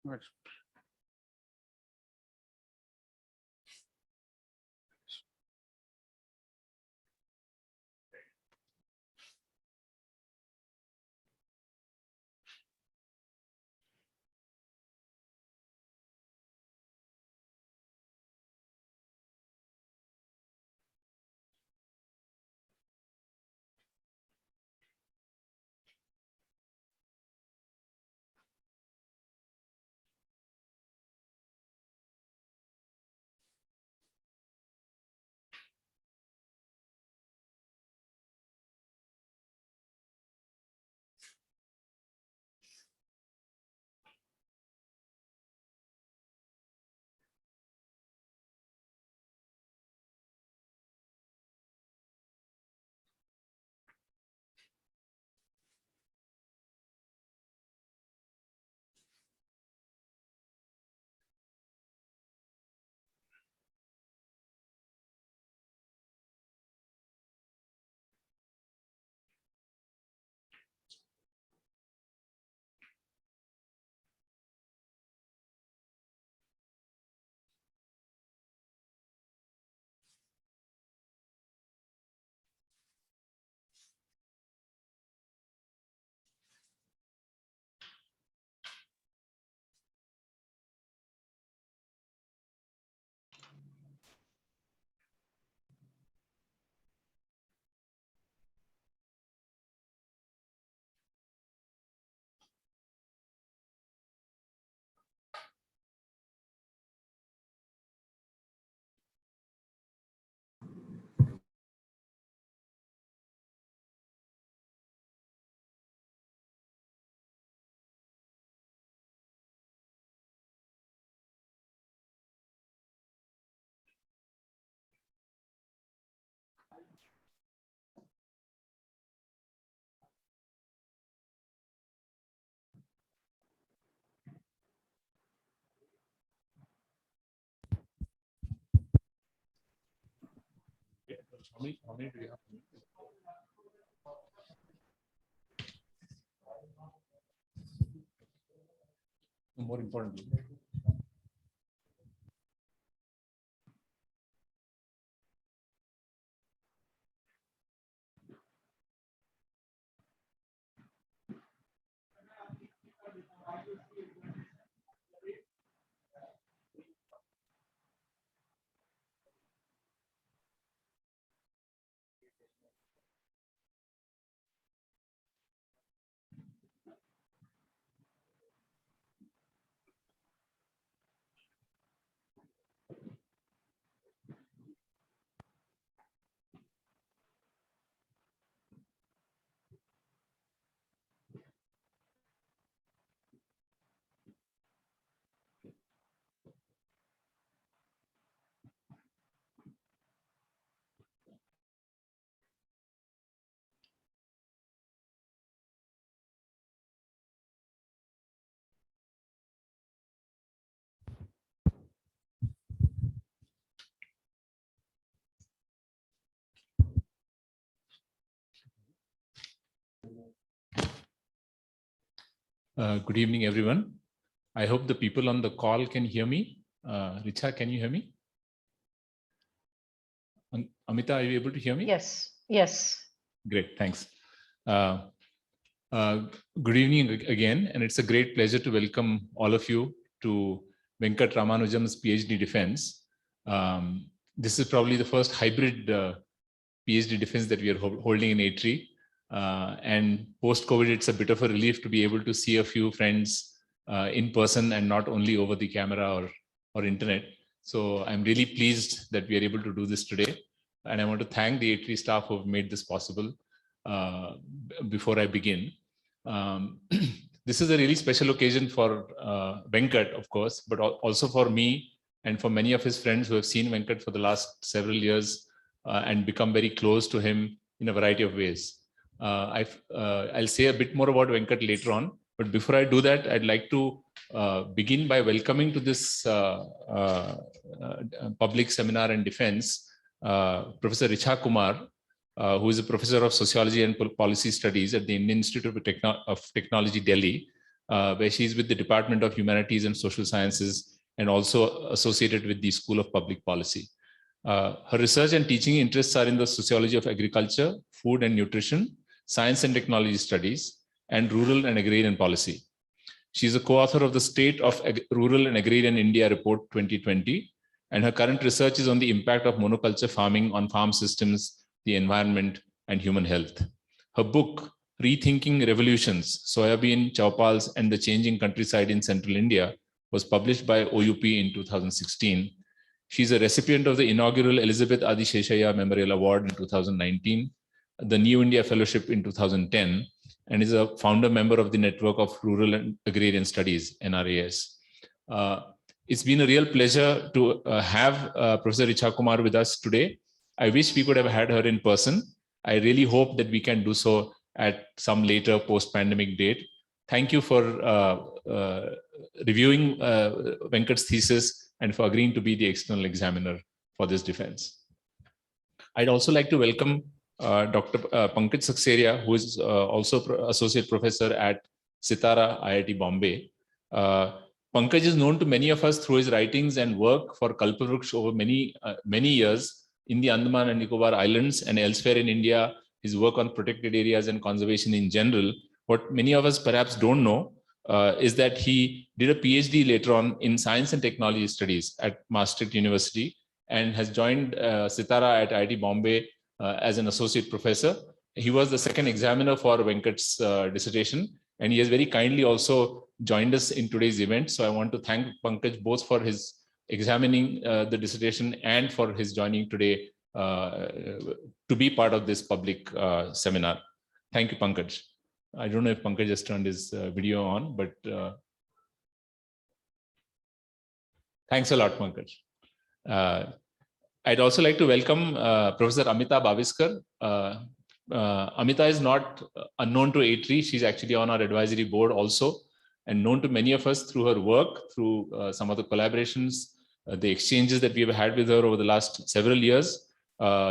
Right. How many do you have? More importantly. Good evening, everyone. I hope the people on the call can hear me. Richa, can you hear me? Amita, are you able to hear me? Yes, yes. Great, thanks. Good evening again, and it's a great pleasure to welcome all of you to Venkat Ramanujam's PhD defense. This is probably the first hybrid PhD defense that we are holding in A3. And post-COVID, it's a bit of a relief to be able to see a few friends in person and not only over the camera or internet. So I'm really pleased that we are able to do this today. And I want to thank the A3 staff who have made this possible. Before I begin, this is a really special occasion for Venkat, of course, but also for me and for many of his friends who have seen Venkat for the last several years and become very close to him in a variety of ways. I'll say a bit more about Venkat later on, but before I do that, I'd like to begin by welcoming to this public seminar and defense Professor Richa Kumar, who is a professor of sociology and policy studies at the Indian Institute of Technology, Delhi. where she's with the Department of Humanities and Social Sciences and also associated with the School of Public Policy. Her research and teaching interests are in the sociology of agriculture, food and nutrition, science and technology studies, and rural and agrarian policy. She is a co-author of the State of Rural and Agrarian India Report 2020, and her current research is on the impact of monoculture farming on farm systems, the environment, and human health. Her book, Rethinking Revolutions, Soyabean, Chowpals, and the Changing Countryside in Central India, was published by OUP in 2016. She's a recipient of the inaugural Elizabeth Adi Sheshaya Memorial Award in 2019, the New India Fellowship in 2010, and is a founder member of the Network of Rural and Agrarian Studies, NRAS. It's been a real pleasure to have Professor Richa Kumar with us today. I wish we could have had her in person. I really hope that we can do so at some later post-pandemic date. Thank you for reviewing Venkat's thesis and for agreeing to be the external examiner for this defense. I'd also like to welcome Dr. Pankaj Sakseria, who is also Associate Professor at Sitara IIT Bombay. Pankaj is known to many of us through his writings and work for Kalpavruksha over many years in the Andaman and Nicobar Islands and elsewhere in India, his work on protected areas and conservation in general. What many of us perhaps don't know is that he did a PhD later on in science and technology studies at Maastricht University and has joined Sitara at IIT Bombay as an associate professor. He was the second examiner for Venkat's dissertation, and he has very kindly also joined us in today's event. So I want to thank Pankaj both for his examining the dissertation and for his joining today to be part of this public seminar. Thank you, Pankaj. I don't know if Pankaj has turned his video on, but thanks a lot, Pankaj. I'd also like to welcome Professor Amita Baviskar. Amita is not unknown to A3. She's actually on our advisory board also, and known to many of us through her work, through some of the collaborations, the exchanges that we have had with her over the last several years.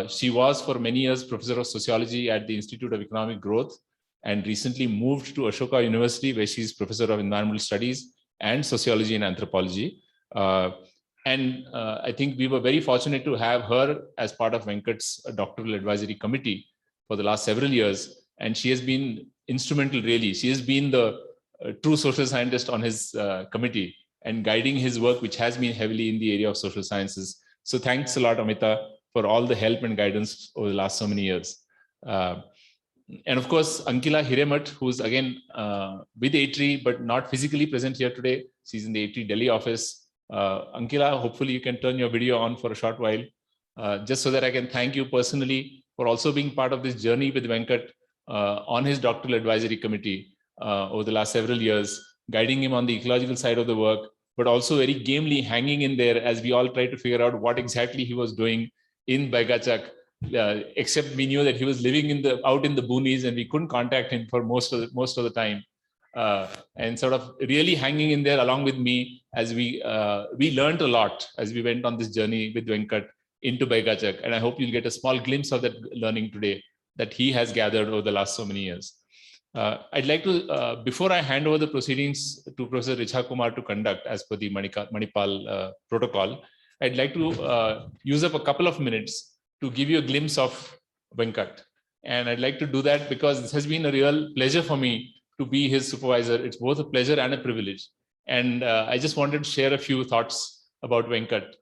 She was for many years Professor of Sociology at the Institute of Economic Growth and recently moved to Ashoka University, where she's Professor of Environmental Studies and Sociology and Anthropology. I think we were very fortunate to have her as part of Venkat's doctoral advisory committee for the last several years. And she has been instrumental, really. She has been the true social scientist on his committee and guiding his work, which has been heavily in the area of social sciences. So thanks a lot, Amita, for all the help and guidance over the last so many years. And of course, Ankila Hiremat, who's again with A3, but not physically present here today. She's in the A3 Delhi office. Ankila, hopefully you can turn your video on for a short while, just so that I can thank you personally for also being part of this journey with Venkat on his doctoral advisory committee over the last several years, guiding him on the ecological side of the work, but also very gamely hanging in there as we all try to figure out what exactly he was doing in Baigachak, except we knew that he was living out in the boonies and we couldn't contact him for most of the time. And sort of really hanging in there along with me as we learned a lot as we went on this journey with Venkat into Baigachak. And I hope you'll get a small glimpse of that learning today that he has gathered over the last so many years. I'd like to, before I hand over the proceedings to Professor Richa Kumar to conduct as per the Manipal protocol, I'd like to use up a couple of minutes to give you a glimpse of Venkat. And I'd like to do that because this has been a real pleasure for me to be his supervisor. It's both a pleasure and a privilege. And I just wanted to share a few thoughts about Venkat.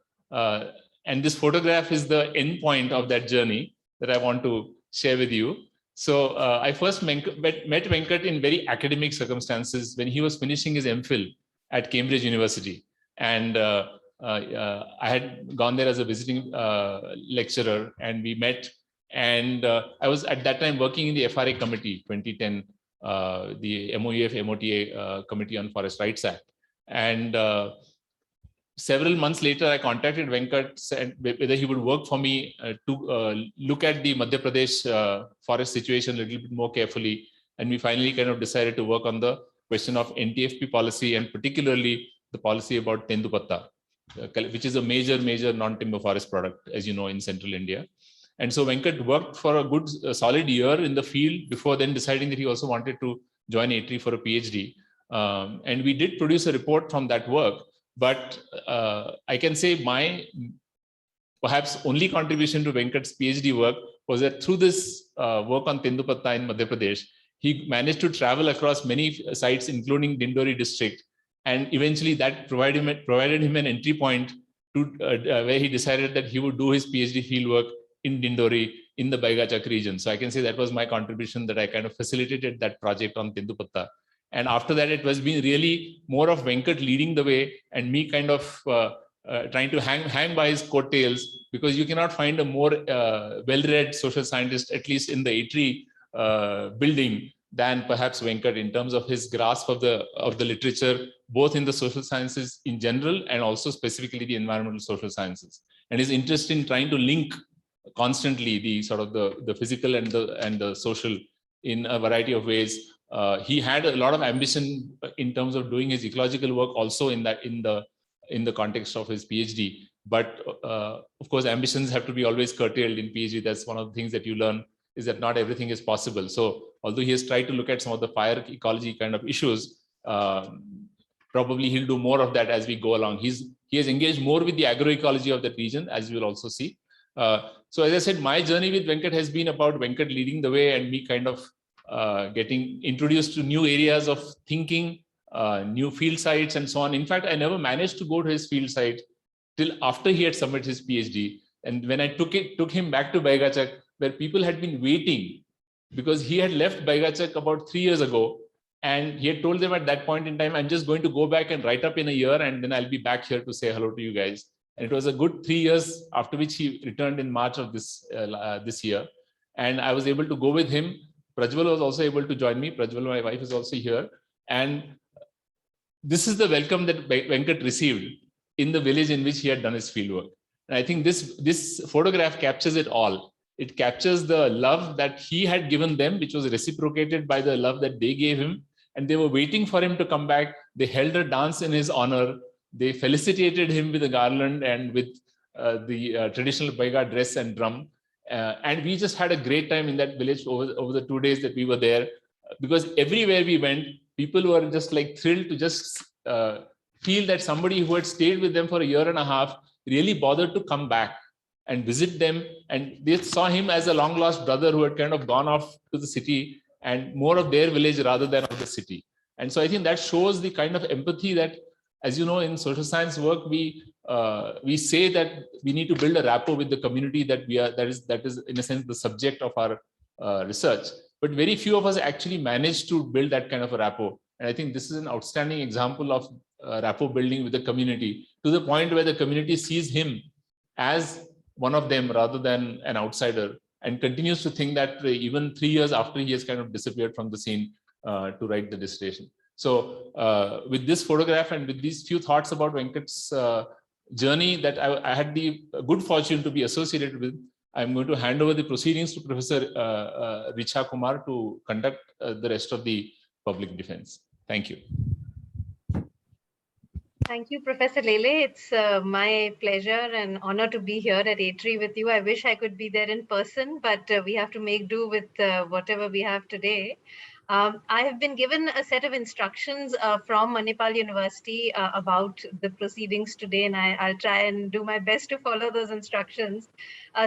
And this photograph is the end point of that journey that I want to share with you. So I first met Venkat in very academic circumstances when he was finishing his MPhil at Cambridge University. And I had gone there as a visiting lecturer, and we met. And I was at that time working in the FRA committee, 2010, the MOEF MOTA Committee on Forest Rights Act. And several months later, I contacted Venkat, said whether he would work for me to look at the Madhya Pradesh forest situation a little bit more carefully. And we finally kind of decided to work on the question of NTFP policy, and particularly the policy about Tendupatta, which is a major non-timber forest product, as you know, in central India. And so Venkat worked for a good solid year in the field before then deciding that he also wanted to join A3 for a PhD. And we did produce a report from that work. But I can say my perhaps only contribution to Venkat's PhD work was that through this work on Tendupatta in Madhya Pradesh, he managed to travel across many sites, including Dindori district. And eventually that provided him an entry point to where he decided that he would do his PhD fieldwork in Dindori in the Baigachak region. So I can say that was my contribution, that I kind of facilitated that project on Tendupatta. And after that, it was been really more of Venkat leading the way and me kind of trying to hang by his coattails, because you cannot find a more well-read social scientist, at least in the ATRI building, than perhaps Venkat in terms of his grasp of the literature, both in the social sciences in general and also specifically the environmental social sciences, and his interest in trying to link constantly the sort of the physical and the social in a variety of ways. He had a lot of ambition in terms of doing his ecological work also in the context of his PhD. But of course, ambitions have to be always curtailed in PhD. That's one of the things that you learn, is that not everything is possible. So although he has tried to look at some of the fire ecology kind of issues, probably he'll do more of that as we go along. He has engaged more with the agroecology of that region, as you will also see. So as I said, my journey with Venkat has been about Venkat leading the way and me kind of getting introduced to new areas of thinking, new field sites and so on. In fact, I never managed to go to his field site till after he had submitted his PhD. And when I took him back to Baigachak, where people had been waiting, because he had left Baigachak about 3 years ago. And he had told them at that point in time, I'm just going to go back and write up in a year, and then I'll be back here to say hello to you guys. And it was a good 3 years, after which he returned in March of this year. And I was able to go with him. Prajwal was also able to join me. Prajwal, my wife, is also here. And this is the welcome that Venkat received in the village in which he had done his fieldwork. And I think this photograph captures it all. It captures the love that he had given them, which was reciprocated by the love that they gave him. And they were waiting for him to come back. They held a dance in his honor. They felicitated him with a garland and with the traditional Baiga dress and drum. And we just had a great time in that village over the 2 days that we were there, because everywhere we went, people were just like thrilled to just feel that somebody who had stayed with them for a year and a half really bothered to come back and visit them. And they saw him as a long lost brother who had kind of gone off to the city, and more of their village rather than of the city. And so I think that shows the kind of empathy that, as you know, in social science work, we say that we need to build a rapport with the community that that is in a sense the subject of our research. But very few of us actually manage to build that kind of a rapport. And I think this is an outstanding example of rapport building with the community, to the point where the community sees him as one of them rather than an outsider, and continues to think that even 3 years after he has kind of disappeared from the scene to write the dissertation. So with this photograph and with these few thoughts about Venkat's journey that I had the good fortune to be associated with, I'm going to hand over the proceedings to Professor Richa Kumar to conduct the rest of the public defense. Thank you. Thank you, Professor Lele. It's my pleasure and honor to be here at ATRI with you. I wish I could be there in person, but we have to make do with whatever we have today. I have been given a set of instructions from Manipal University about the proceedings today, and I'll try and do my best to follow those instructions.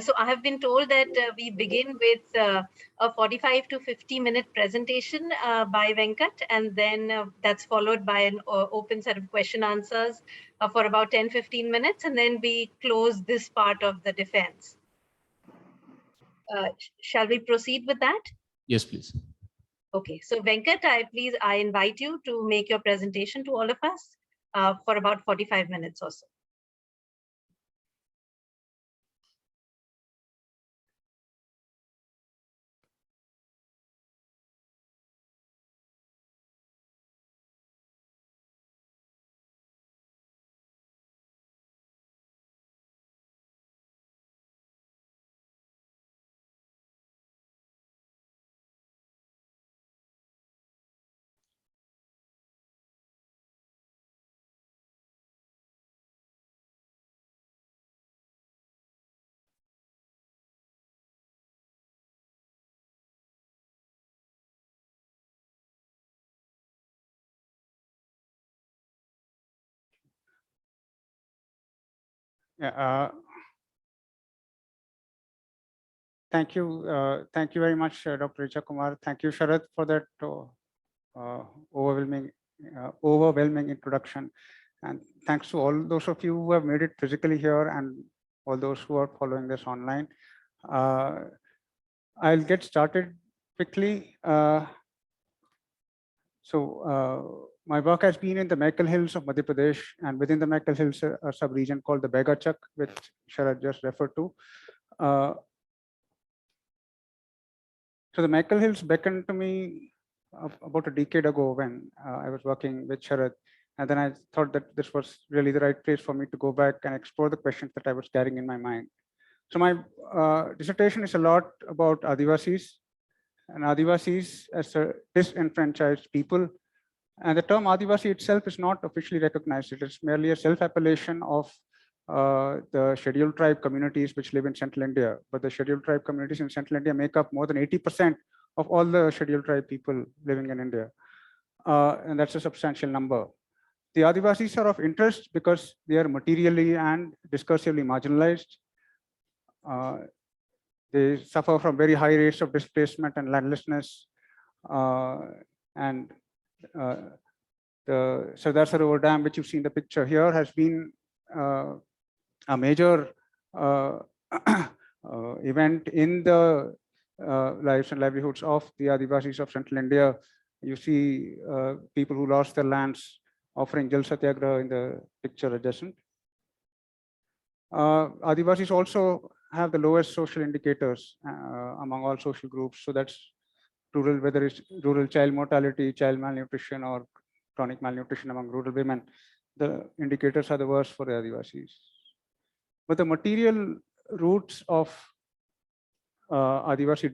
So I have been told that we begin with a 45 to 50-minute presentation by Venkat, and then that's followed by an open set of question answers for about 10-15 minutes, and then we close this part of the defense. Shall we proceed with that? Yes, please. Okay, so Venkat, I invite you to make your presentation to all of us for about 45 minutes or so. Yeah, thank you. Thank you very much, Dr. Richa Kumar. Thank you, Sharad, for that uh, overwhelming, overwhelming introduction. And thanks to all those of you who have made it physically here and all those who are following this online. I'll get started quickly. My work has been in the Maikal Hills of Madhya Pradesh, and within the Maikal Hills, a sub-region called the Begachak, which Sharad just referred to. So the Maikal Hills beckoned to me about a decade ago when I was working with Sharad. And then I thought that this was really the right place for me to go back and explore the questions that I was carrying in my mind. So my dissertation is a lot about Adivasis and Adivasis as a disenfranchised people. And the term Adivasi itself is not officially recognized. It is merely a self-appellation of the scheduled tribe communities which live in central India. But the scheduled tribe communities in central India make up more than 80% of all the scheduled tribe people living in India. And that's a substantial number. The Adivasis are of interest because they are materially and discursively marginalized. They suffer from very high rates of displacement and landlessness. And the Sardar Sarovar Dam, which you see in the picture here, has been a major event in the lives and livelihoods of the Adivasis of central India. You see people who lost their lands offering Jal Satyagraha in the picture adjacent. Adivasis also have the lowest social indicators among all social groups. So that's rural, whether it's rural child mortality, child malnutrition, or chronic malnutrition among rural women. The indicators are the worst for the Adivasis. But the material roots of Adivasi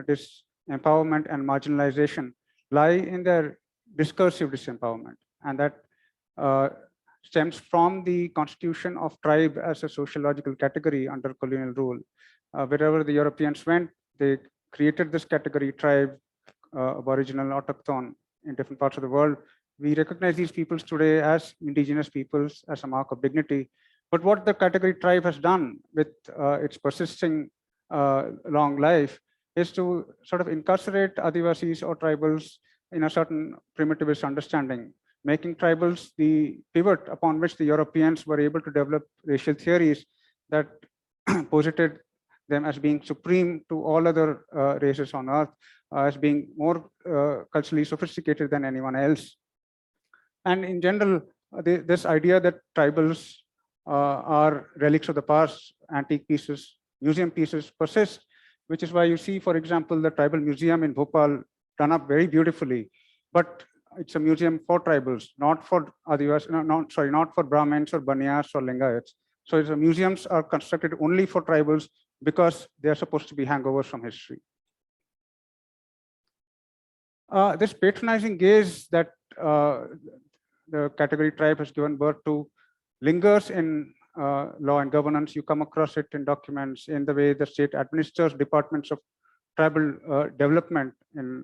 disempowerment and marginalization lie in their discursive disempowerment. And that stems from the constitution of tribe as a sociological category under colonial rule. Wherever the Europeans went, they created this category, tribe, aboriginal, autochthon in different parts of the world. We recognize these peoples today as indigenous peoples as a mark of dignity. But what the category tribe has done with its persisting long life is to sort of incarcerate Adivasis or tribals in a certain primitivist understanding, making tribals the pivot upon which the Europeans were able to develop racial theories that posited them as being supreme to all other races on earth, as being more culturally sophisticated than anyone else. And in general, this idea that tribals are relics of the past, antique pieces, museum pieces persist, which is why you see, for example, the tribal museum in Bhopal done up very beautifully, but it's a museum for tribals, not for Adivasi, not for Brahmins or Banyas or Lingayats. So the museums are constructed only for tribals because they are supposed to be hangovers from history. This patronizing gaze that the category tribe has given birth to lingers in law and governance. You come across it in documents, in the way the state administers departments of tribal development in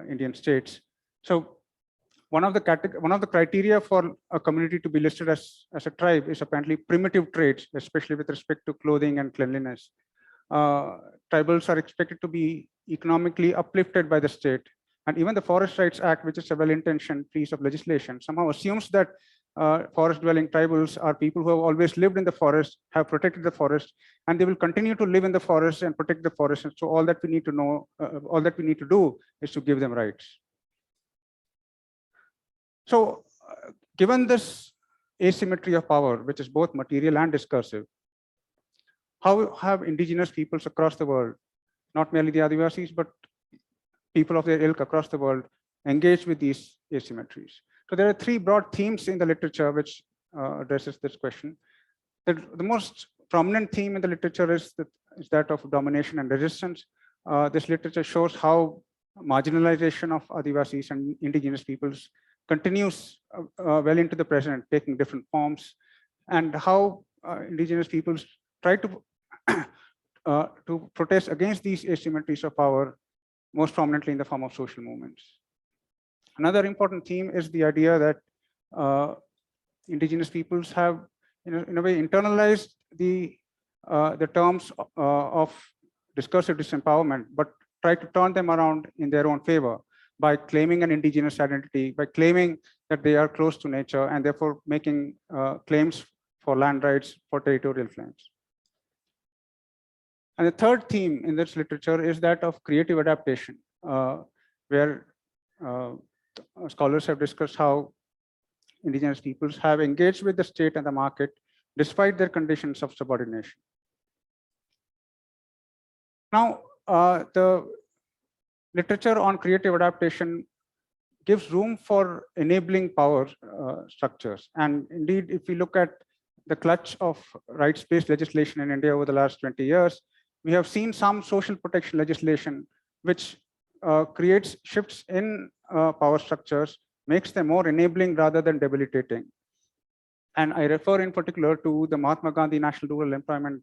Indian states. So one of the criteria for a community to be listed as a tribe is apparently primitive traits, especially with respect to clothing and cleanliness. Tribals are expected to be economically uplifted by the state. And even the Forest Rights Act, which is a well-intentioned piece of legislation, somehow assumes that forest-dwelling tribals are people who have always lived in the forest, have protected the forest, and they will continue to live in the forest and protect the forest. And so all that we need to know, all that we need to do is to give them rights. So given this asymmetry of power, which is both material and discursive, how have indigenous peoples across the world, not merely the Adivasis, but people of their ilk across the world, engaged with these asymmetries? So there are three broad themes in the literature which addresses this question. The most prominent theme in the literature is that of domination and resistance. This literature shows how marginalization of Adivasis and indigenous peoples continues well into the present, taking different forms, and how indigenous peoples try to protest against these asymmetries of power, most prominently in the form of social movements. Another important theme is the idea that indigenous peoples have in a way, internalized the terms of discursive disempowerment, but tried to turn them around in their own favor by claiming an indigenous identity, by claiming that they are close to nature, and therefore making claims for land rights, for territorial claims. And the third theme in this literature is that of creative adaptation, where scholars have discussed how indigenous peoples have engaged with the state and the market despite their conditions of subordination. Now, the literature on creative adaptation gives room for enabling power structures. And indeed, if we look at the clutch of rights-based legislation in India over the last 20 years, we have seen some social protection legislation which creates shifts in power structures, makes them more enabling rather than debilitating. And I refer in particular to the Mahatma Gandhi National Rural Employment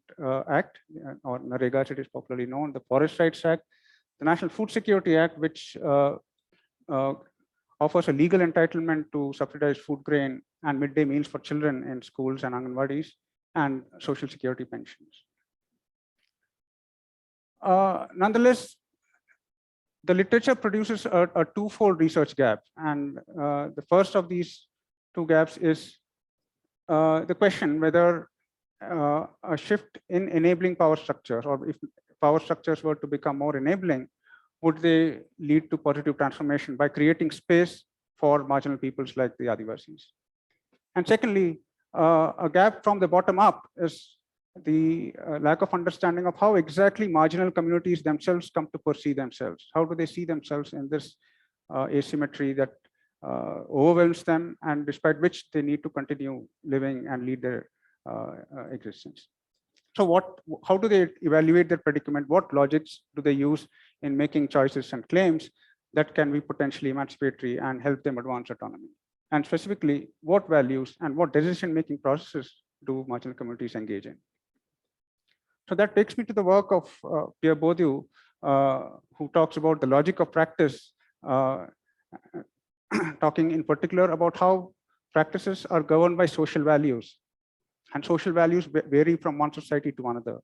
Act, or NREGA as it is popularly known, the Forest Rights Act, the National Food Security Act, which offers a legal entitlement to subsidized food grain and midday meals for children in schools and Anganwadis, and social security pensions. Nonetheless, the literature produces a twofold research gap. And the first of these two gaps is the question whether a shift in enabling power structures, or if power structures were to become more enabling, would they lead to positive transformation by creating space for marginal peoples like the Adivasis? And secondly, a gap from the bottom up is the lack of understanding of how exactly marginal communities themselves come to perceive themselves. How do they see themselves in this asymmetry that overwhelms them, and despite which they need to continue living and lead their existence? So how do they evaluate their predicament? What logics do they use in making choices and claims that can be potentially emancipatory and help them advance autonomy? And specifically, what values and what decision-making processes do marginal communities engage in? So that takes me to the work of Pierre Bourdieu, who talks about the logic of practice, talking in particular about how practices are governed by social values. And social values vary from one society to another.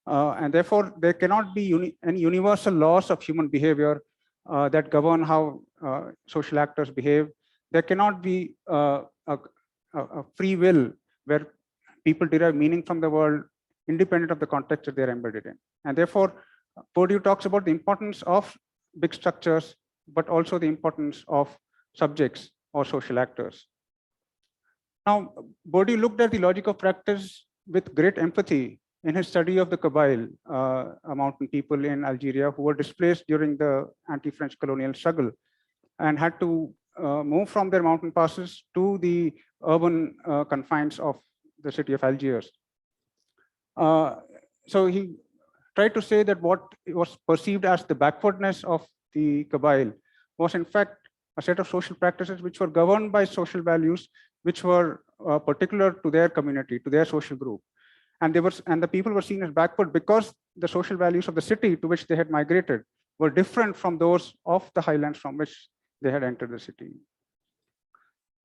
And therefore, there cannot be any universal laws of human behavior that govern how social actors behave. There cannot be a free will where people derive meaning from the world independent of the context that they're embedded in. And therefore, Bourdieu talks about the importance of big structures, but also the importance of subjects or social actors. Now, Bourdieu looked at the logic of practice with great empathy in his study of the Kabyle, a mountain people in Algeria who were displaced during the anti-French colonial struggle and had to move from their mountain passes to the urban confines of the city of Algiers. So he tried to say that what was perceived as the backwardness of the Kabyle was in fact a set of social practices which were governed by social values which were particular to their community, to their social group. And the people were seen as backward because the social values of the city to which they had migrated were different from those of the highlands from which they had entered the city.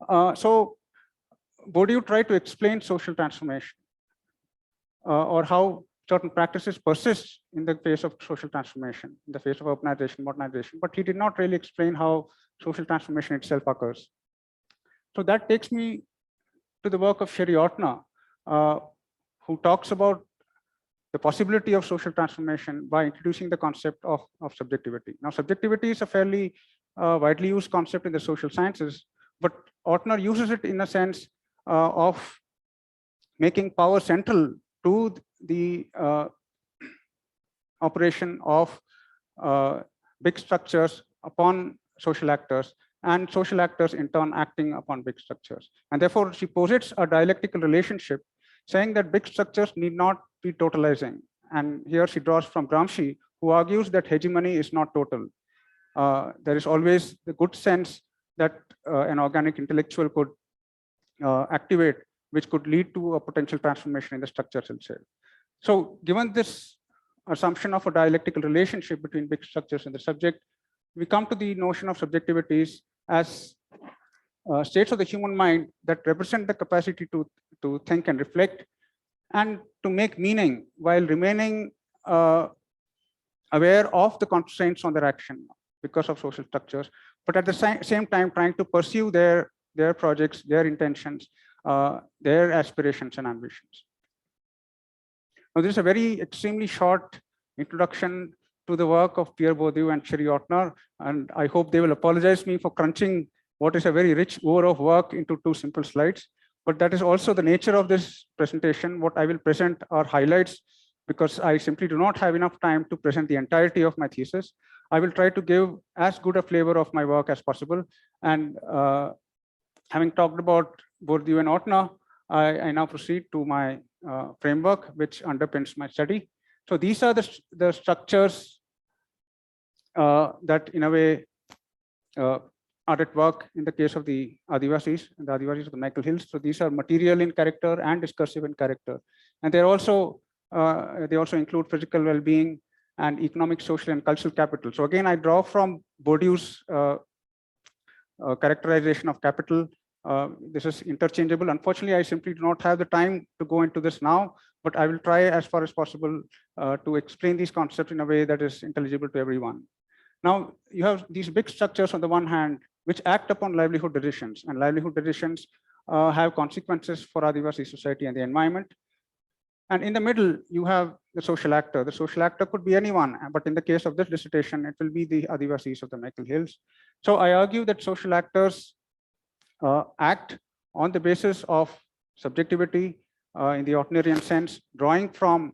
So Bourdieu tried to explain social transformation or how certain practices persist in the face of social transformation, in the face of urbanization, modernization, but he did not really explain how social transformation itself occurs. So that takes me to the work of Sherry Ortner, who talks about the possibility of social transformation by introducing the concept of subjectivity. Now, subjectivity is a fairly widely used concept in the social sciences, but Ortner uses it in a sense of making power central to the operation of big structures upon social actors, and social actors in turn acting upon big structures. And therefore, she posits a dialectical relationship saying that big structures need not be totalizing. And here she draws from Gramsci, who argues that hegemony is not total. There is always the good sense that an organic intellectual could activate, which could lead to a potential transformation in the structures itself. So given this assumption of a dialectical relationship between big structures and the subject, we come to the notion of subjectivities as states of the human mind that represent the capacity to think and reflect and to make meaning while remaining aware of the constraints on their action because of social structures, but at the same time trying to pursue their projects, their intentions, their aspirations and ambitions. Now, this is a very extremely short introduction to the work of Pierre Bourdieu and Thierry Ortner, and I hope they will apologize me for crunching what is a very rich oeuvre of work into 2 simple slides. But that is also the nature of this presentation. What I will present are highlights because I simply do not have enough time to present the entirety of my thesis. I will try to give as good a flavor of my work as possible. And having talked about Bourdieu and Ortner, I now proceed to my framework, which underpins my study. So these are the structures that, in a way, are at work in the case of the Adivasis of the Maikal Hills. So these are material in character and discursive in character. And they also include physical well-being and economic, social, and cultural capital. So again, I draw from Bourdieu's characterization of capital. This is interchangeable. Unfortunately, I simply do not have the time to go into this now, but I will try as far as possible to explain these concepts in a way that is intelligible to everyone. Now, you have these big structures on the one hand, which act upon livelihood decisions, and livelihood decisions have consequences for Adivasi society and the environment. And in the middle, you have the social actor. The social actor could be anyone, but in the case of this dissertation, it will be the Adivasis of the Maikal Hills. So I argue that social actors act on the basis of subjectivity in the ordinarian sense, drawing from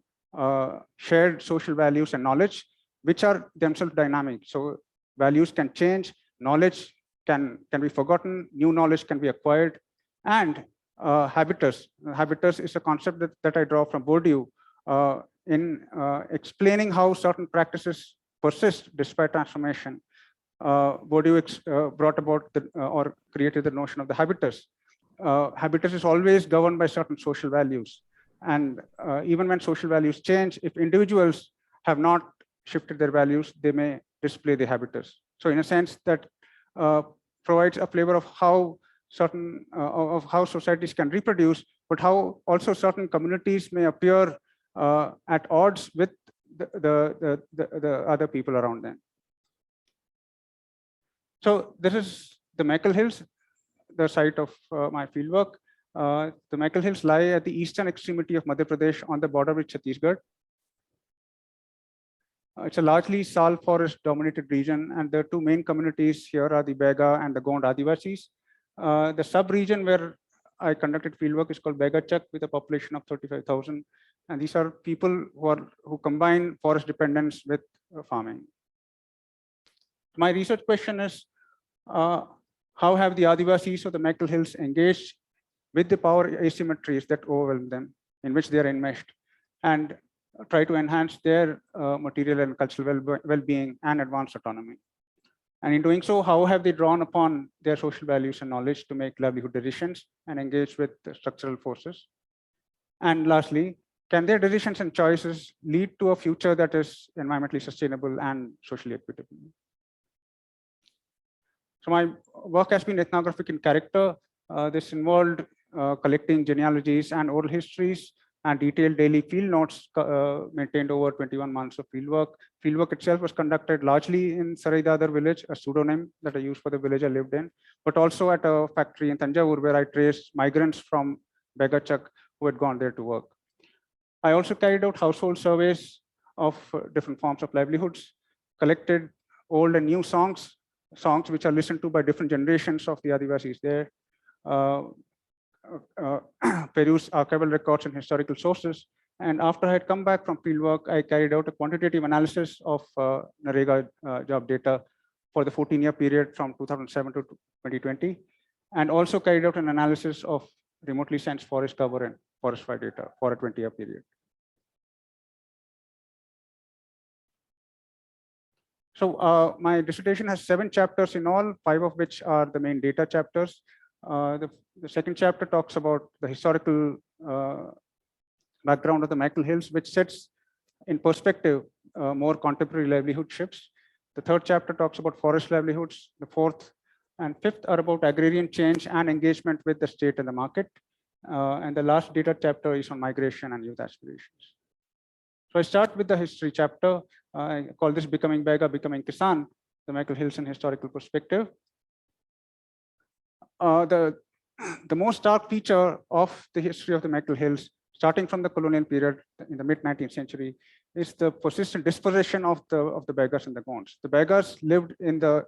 shared social values and knowledge, which are themselves dynamic. So values can change, knowledge can be forgotten, new knowledge can be acquired, and habitus. Habitus is a concept that I draw from Bourdieu in explaining how certain practices persist despite transformation. Bourdieu brought about or created the notion of the habitus. Habitus is always governed by certain social values. And even when social values change, if individuals have not shifted their values, they may display the habitus. So in a sense that provides a flavor of how societies can reproduce, but how also certain communities may appear at odds with the other people around them. So this is the Maikal Hills, the site of my fieldwork. The Maikal Hills lie at the eastern extremity of Madhya Pradesh on the border with Chhattisgarh. It's a largely sal forest dominated region, and the 2 main communities here are the Bega and the Gond Adivasis. The sub-region where I conducted fieldwork is called Begachak with a population of 35,000. And these are people who combine forest dependence with farming. My research question is, how have the Adivasis of the Maikal Hills engaged with the power asymmetries that overwhelm them, in which they are enmeshed, and try to enhance their material and cultural well-being and advance autonomy? And in doing so, how have they drawn upon their social values and knowledge to make livelihood decisions and engage with structural forces? And lastly, can their decisions and choices lead to a future that is environmentally sustainable and socially equitable? So my work has been ethnographic in character. This involved collecting genealogies and oral histories and detailed daily field notes maintained over 21 months of fieldwork. Fieldwork itself was conducted largely in Saraidadar village, a pseudonym that I used for the village I lived in, but also at a factory in Tanjavur where I traced migrants from Begachak who had gone there to work. I also carried out household surveys of different forms of livelihoods, collected old and new songs which are listened to by different generations of the Adivasis there, perused archival records and historical sources. And after I had come back from fieldwork, I carried out a quantitative analysis of Narega job data for the 14-year period from 2007 to 2020, and also carried out an analysis of remotely sensed forest cover and forest fire data for a 20-year period. So my dissertation has 7 chapters in all, 5 of which are the main data chapters. The second chapter talks about the historical background of the Maikal Hills, which sets in perspective more contemporary livelihood shifts. The third chapter talks about forest livelihoods. The fourth And fifth are about agrarian change and engagement with the state and the market. And the last data chapter is on migration and youth aspirations. So I start with the history chapter. I call this Becoming Beggar, Becoming Kisan, the Michael Hilson historical perspective. The most stark feature of the history of the Michael Hills, starting from the colonial period in the mid-19th century, is the persistent dispossession of the beggars and the Gonds. The beggars lived in the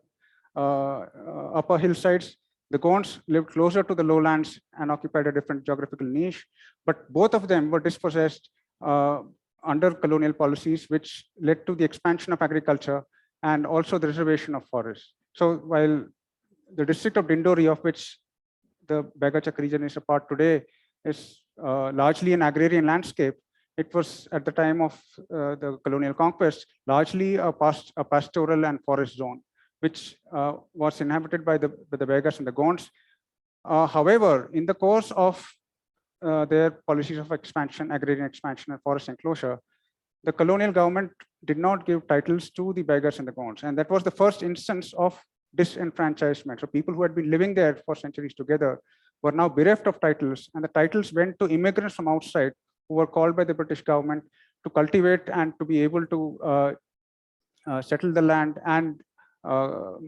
upper hillsides. The Gonds lived closer to the lowlands and occupied a different geographical niche. But both of them were dispossessed under colonial policies, which led to the expansion of agriculture and also the reservation of forests. So while the district of Dindori, of which the Begachak region is a part today, is largely an agrarian landscape, it was at the time of the colonial conquest largely a pastoral and forest zone, which was inhabited by the Beggars and the Gonds. However, in the course of their policies of expansion, agrarian expansion and forest enclosure, the colonial government did not give titles to the Beggars and the Gonds. And that was the first instance of disenfranchisement. So people who had been living there for centuries together were now bereft of titles, and the titles went to immigrants from outside who were called by the British government to cultivate and to be able to settle the land and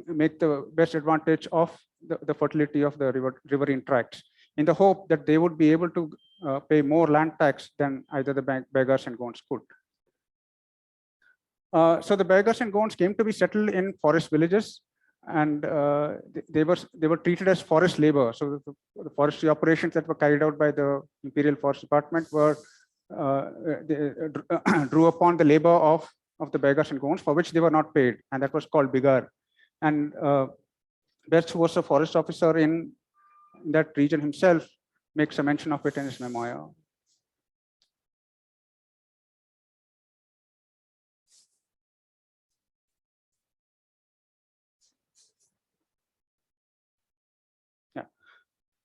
make the best advantage of the fertility of the riverine tracts, in the hope that they would be able to pay more land tax than either the Beggars and Gonds could. So the Beggars and Gonds came to be settled in forest villages, and they were treated as forest labor. So the forestry operations that were carried out by the Imperial Forest Department were drew upon the labor of the Beggars and Gonds, for which they were not paid, and that was called bigar. And Best, who was a forest officer in that region himself, makes a mention of it in his memoir.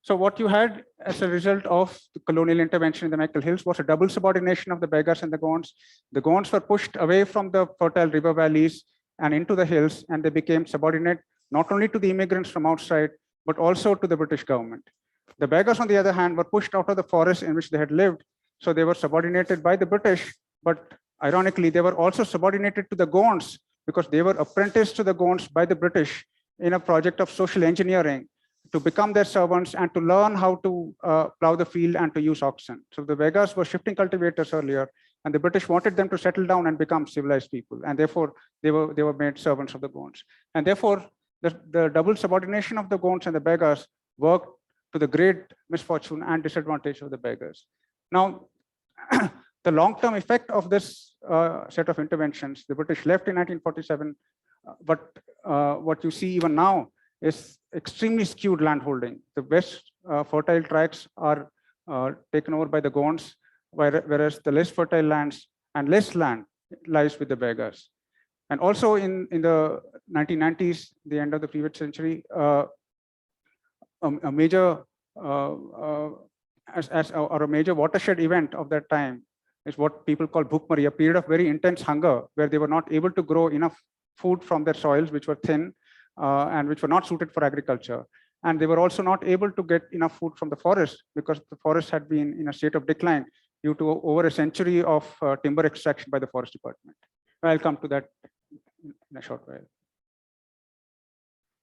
So what you had as a result of the colonial intervention in the Michael Hills was a double subordination of the Beggars and the Gonds. The Gonds were pushed away from the fertile river valleys and into the hills, and they became subordinate not only to the immigrants from outside, but also to the British government. The Beggars, on the other hand, were pushed out of the forest in which they had lived, so they were subordinated by the British, but ironically, they were also subordinated to the Gonds because they were apprenticed to the Gonds by the British in a project of social engineering to become their servants and to learn how to plow the field and to use oxen. So the Beggars were shifting cultivators earlier, and the British wanted them to settle down and become civilized people, and therefore they were made servants of the Gonds. And therefore, the double subordination of the Gonds and the Beggars worked to the great misfortune and disadvantage of the Beggars. Now, the long-term effect of this set of interventions, the British left in 1947, but what you see even now is extremely skewed landholding. The best fertile tracts are taken over by the Gonds, whereas the less fertile lands and less land lies with the Beggars. And also in the 1990s, the end of the previous century, a major or a major watershed event of that time is what people call Bhukmari, a period of very intense hunger, where they were not able to grow enough food from their soils, which were thin, and which were not suited for agriculture. And they were also not able to get enough food from the forest because the forest had been in a state of decline due to over a century of timber extraction by the forest department. I'll come to that in a short while.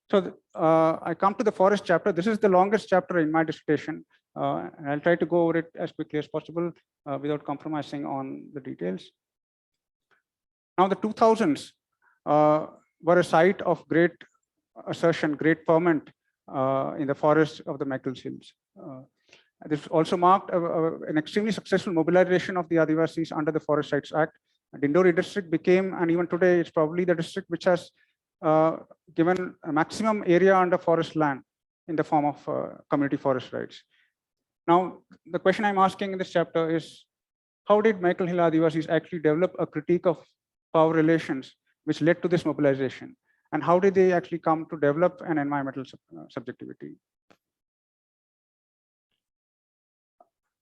So I come to the forest chapter. This is the longest chapter in my dissertation. And I'll try to go over it as quickly as possible without compromising on the details. Now, the 2000s were a site of great assertion, great ferment in the forests of the Michael Hills. This also marked an extremely successful mobilization of the Adivasis under the Forest Rights Act. Dindori district became, and even today, it's probably the district which has given a maximum area under forest land in the form of community forest rights. Now, the question I'm asking in this chapter is, how did Michael Hill Adivasis actually develop a critique of power relations which led to this mobilization? And how did they actually come to develop an environmental subjectivity?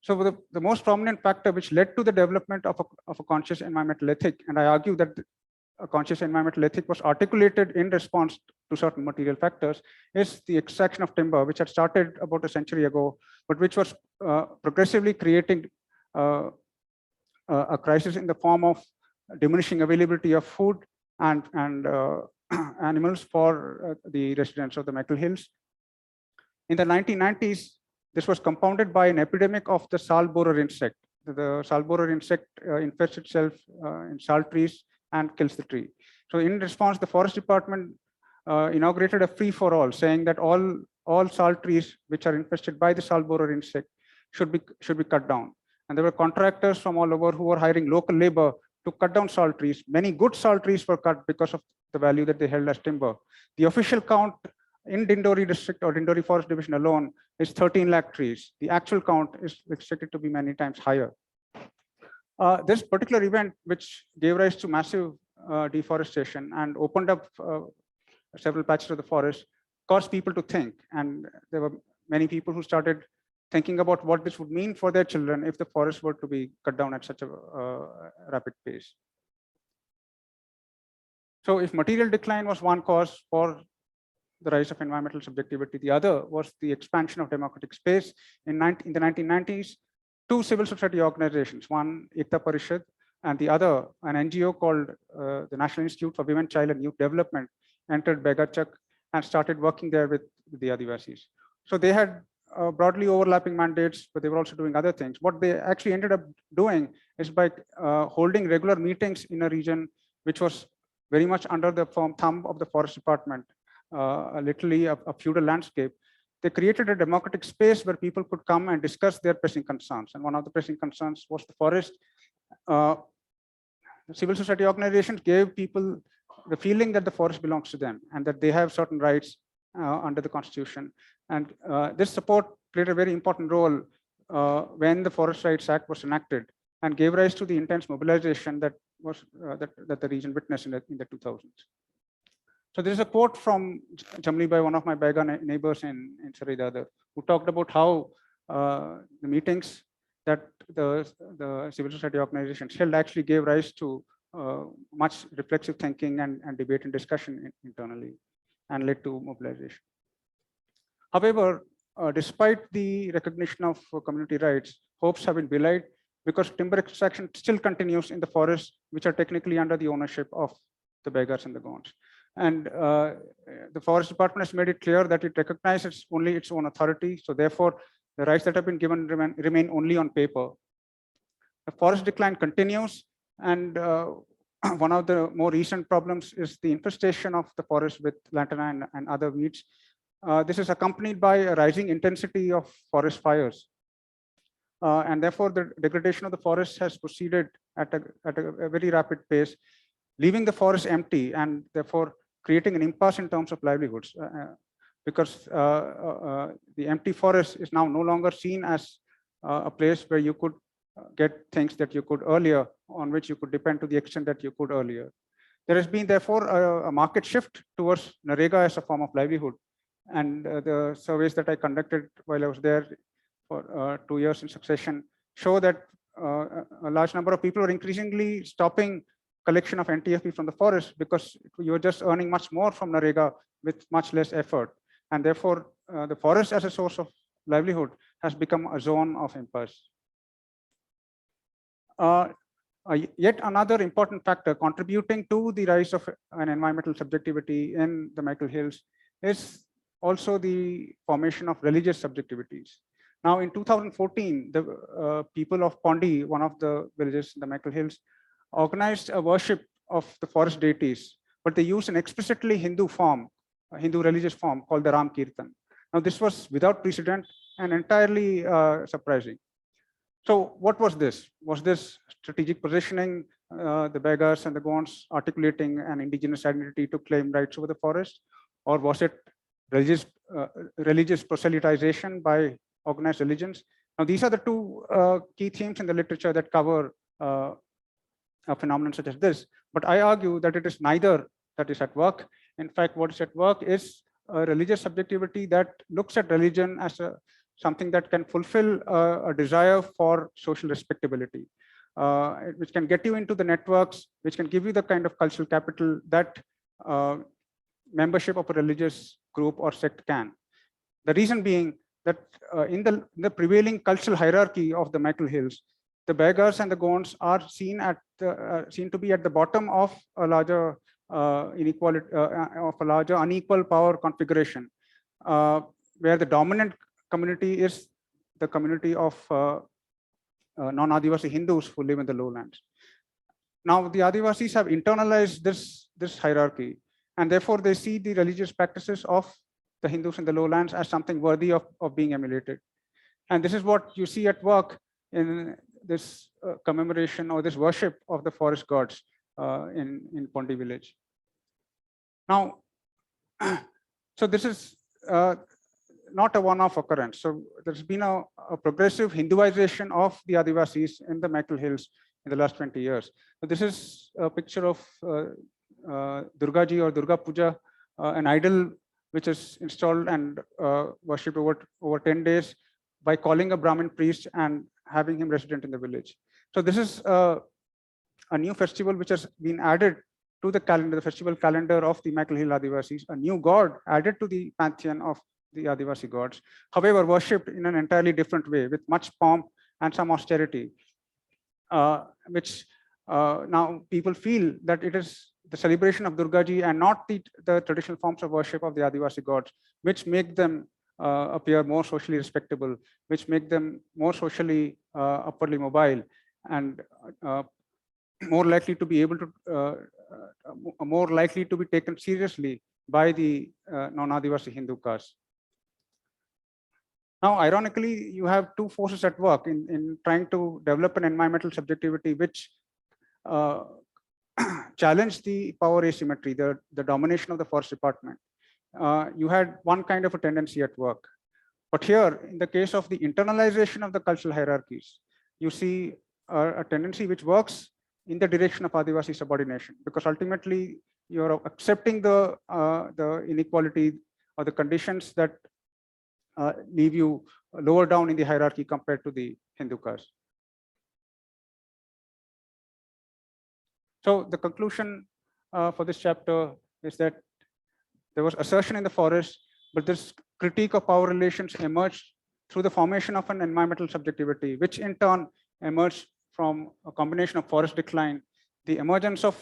So the most prominent factor which led to the development of a conscious environmental ethic, and I argue that conscious environmental ethic was articulated in response to certain material factors is the extraction of timber, which had started about a century ago, but which was progressively creating a crisis in the form of diminishing availability of food and animals for the residents of the Maikal Hills. In the 1990s, this was compounded by an epidemic of the salt borer insect. The salt borer insect infests itself in salt trees and kills the tree. So in response, the forest department inaugurated a free-for-all, saying that all salt trees which are infested by the salt borer insect should be cut down. And there were contractors from all over who were hiring local labor to cut down salt trees. Many good salt trees were cut because of the value that they held as timber. The official count in Dindori district or Dindori Forest Division alone is 13 lakh trees. The actual count is expected to be many times higher. This particular event, which gave rise to massive deforestation and opened up several patches of the forest, caused people to think. And there were many people who started thinking about what this would mean for their children if the forests were to be cut down at such a rapid pace. So if material decline was one cause for the rise of environmental subjectivity, the other was the expansion of democratic space. In the 1990s, two civil society organizations, one Ekta Parishad and the other an NGO called the National Institute for Women, Child and Youth Development, entered Begachak and started working there with the Adivasis. So they had broadly overlapping mandates, but they were also doing other things. What they actually ended up doing is by holding regular meetings in a region which was very much under the firm thumb of the forest department, literally a feudal landscape. They created a democratic space where people could come and discuss their pressing concerns. And one of the pressing concerns was the forest. The civil society organizations gave people the feeling that the forest belongs to them and that they have certain rights under the Constitution. And this support played a very important role when the Forest Rights Act was enacted and gave rise to the intense mobilization that was that the region witnessed in the 2000s. So there is a quote from Jamli by one of my Bega neighbors in Sarai Dadar, who talked about how the meetings that the civil society organizations held actually gave rise to much reflexive thinking and debate and discussion internally and led to mobilization. However, despite the recognition of community rights, hopes have been belied because timber extraction still continues in the forests, which are technically under the ownership of the Beggars and the Gonds. And the forest department has made it clear that it recognizes only its own authority. So therefore, the rights that have been given remain only on paper. The forest decline continues. And one of the more recent problems is the infestation of the forest with lantana and other weeds. This is accompanied by a rising intensity of forest fires. And therefore, the degradation of the forest has proceeded at a very rapid pace, leaving the forest empty and therefore creating an impasse in terms of livelihoods. Because the empty forest is now no longer seen as a place where you could get things that you could earlier, on which you could depend to the extent that you could earlier. There has been therefore a market shift towards Narega as a form of livelihood. And the surveys that I conducted while I was there for 2 years in succession show that a large number of people are increasingly stopping collection of NTFP from the forest because you're just earning much more from Narega with much less effort. And therefore, the forest as a source of livelihood has become a zone of impasse. Yet another important factor contributing to the rise of an environmental subjectivity in the Maikal Hills is also the formation of religious subjectivities. Now, in 2014, the people of Pondi, one of the villages in the Maikal Hills, organized a worship of the forest deities, but they used an explicitly Hindu form, a Hindu religious form called the Ram Kirtan. Now, this was without precedent and entirely surprising. So what was this? Was this strategic positioning, the Beggars and the Gonds articulating an indigenous identity to claim rights over the forest? Or was it religious proselytization by organized religions? Now, these are the two key themes in the literature that cover a phenomenon such as this. But I argue that it is neither that is at work. In fact, what is at work is a religious subjectivity that looks at religion as something that can fulfill a desire for social respectability. which can get you into the networks, which can give you the kind of cultural capital that membership of a religious group or sect can. The reason being that in the prevailing cultural hierarchy of the Maikal Hills, the beggars and the Gonds are seen to be at the bottom of a larger inequality, of a larger unequal power configuration, where the dominant community is the community of non-Adivasi Hindus who live in the lowlands. Now, the Adivasis have internalized this hierarchy, and therefore they see the religious practices of the Hindus in the lowlands as something worthy of being emulated. And this is what you see at work in this commemoration or this worship of the forest gods in Pondi village. Now, so this is not a one-off occurrence. So there's been a progressive Hinduization of the Adivasis in the Maikal Hills in the last 20 years. So this is a picture of Durgaji or Durga Puja, an idol which is installed and worshipped over 10 days by calling a Brahmin priest and having him resident in the village. So this is a new festival which has been added to the calendar, the festival calendar of the Maikal Hill Adivasis, a new god added to the pantheon of the Adivasi gods, however, worshipped in an entirely different way with much pomp and some austerity, which now people feel that it is the celebration of Durgaji and not the traditional forms of worship of the Adivasi gods, which make them appear more socially respectable, which make them more socially upwardly mobile and more likely to be able to, more likely to be taken seriously by the non-Adivasi Hindu caste. Now, ironically, you have two forces at work in trying to develop an environmental subjectivity which challenge the power asymmetry, the domination of the forest department. You had one kind of a tendency at work. But here, in the case of the internalization of the cultural hierarchies, you see a tendency which works in the direction of Adivasi subordination, because ultimately you're accepting the inequality or the conditions that leave you lower down in the hierarchy compared to the Hindu caste. So the conclusion for this chapter is that there was assertion in the forest, but this critique of power relations emerged through the formation of an environmental subjectivity, which in turn emerged from a combination of forest decline, the emergence of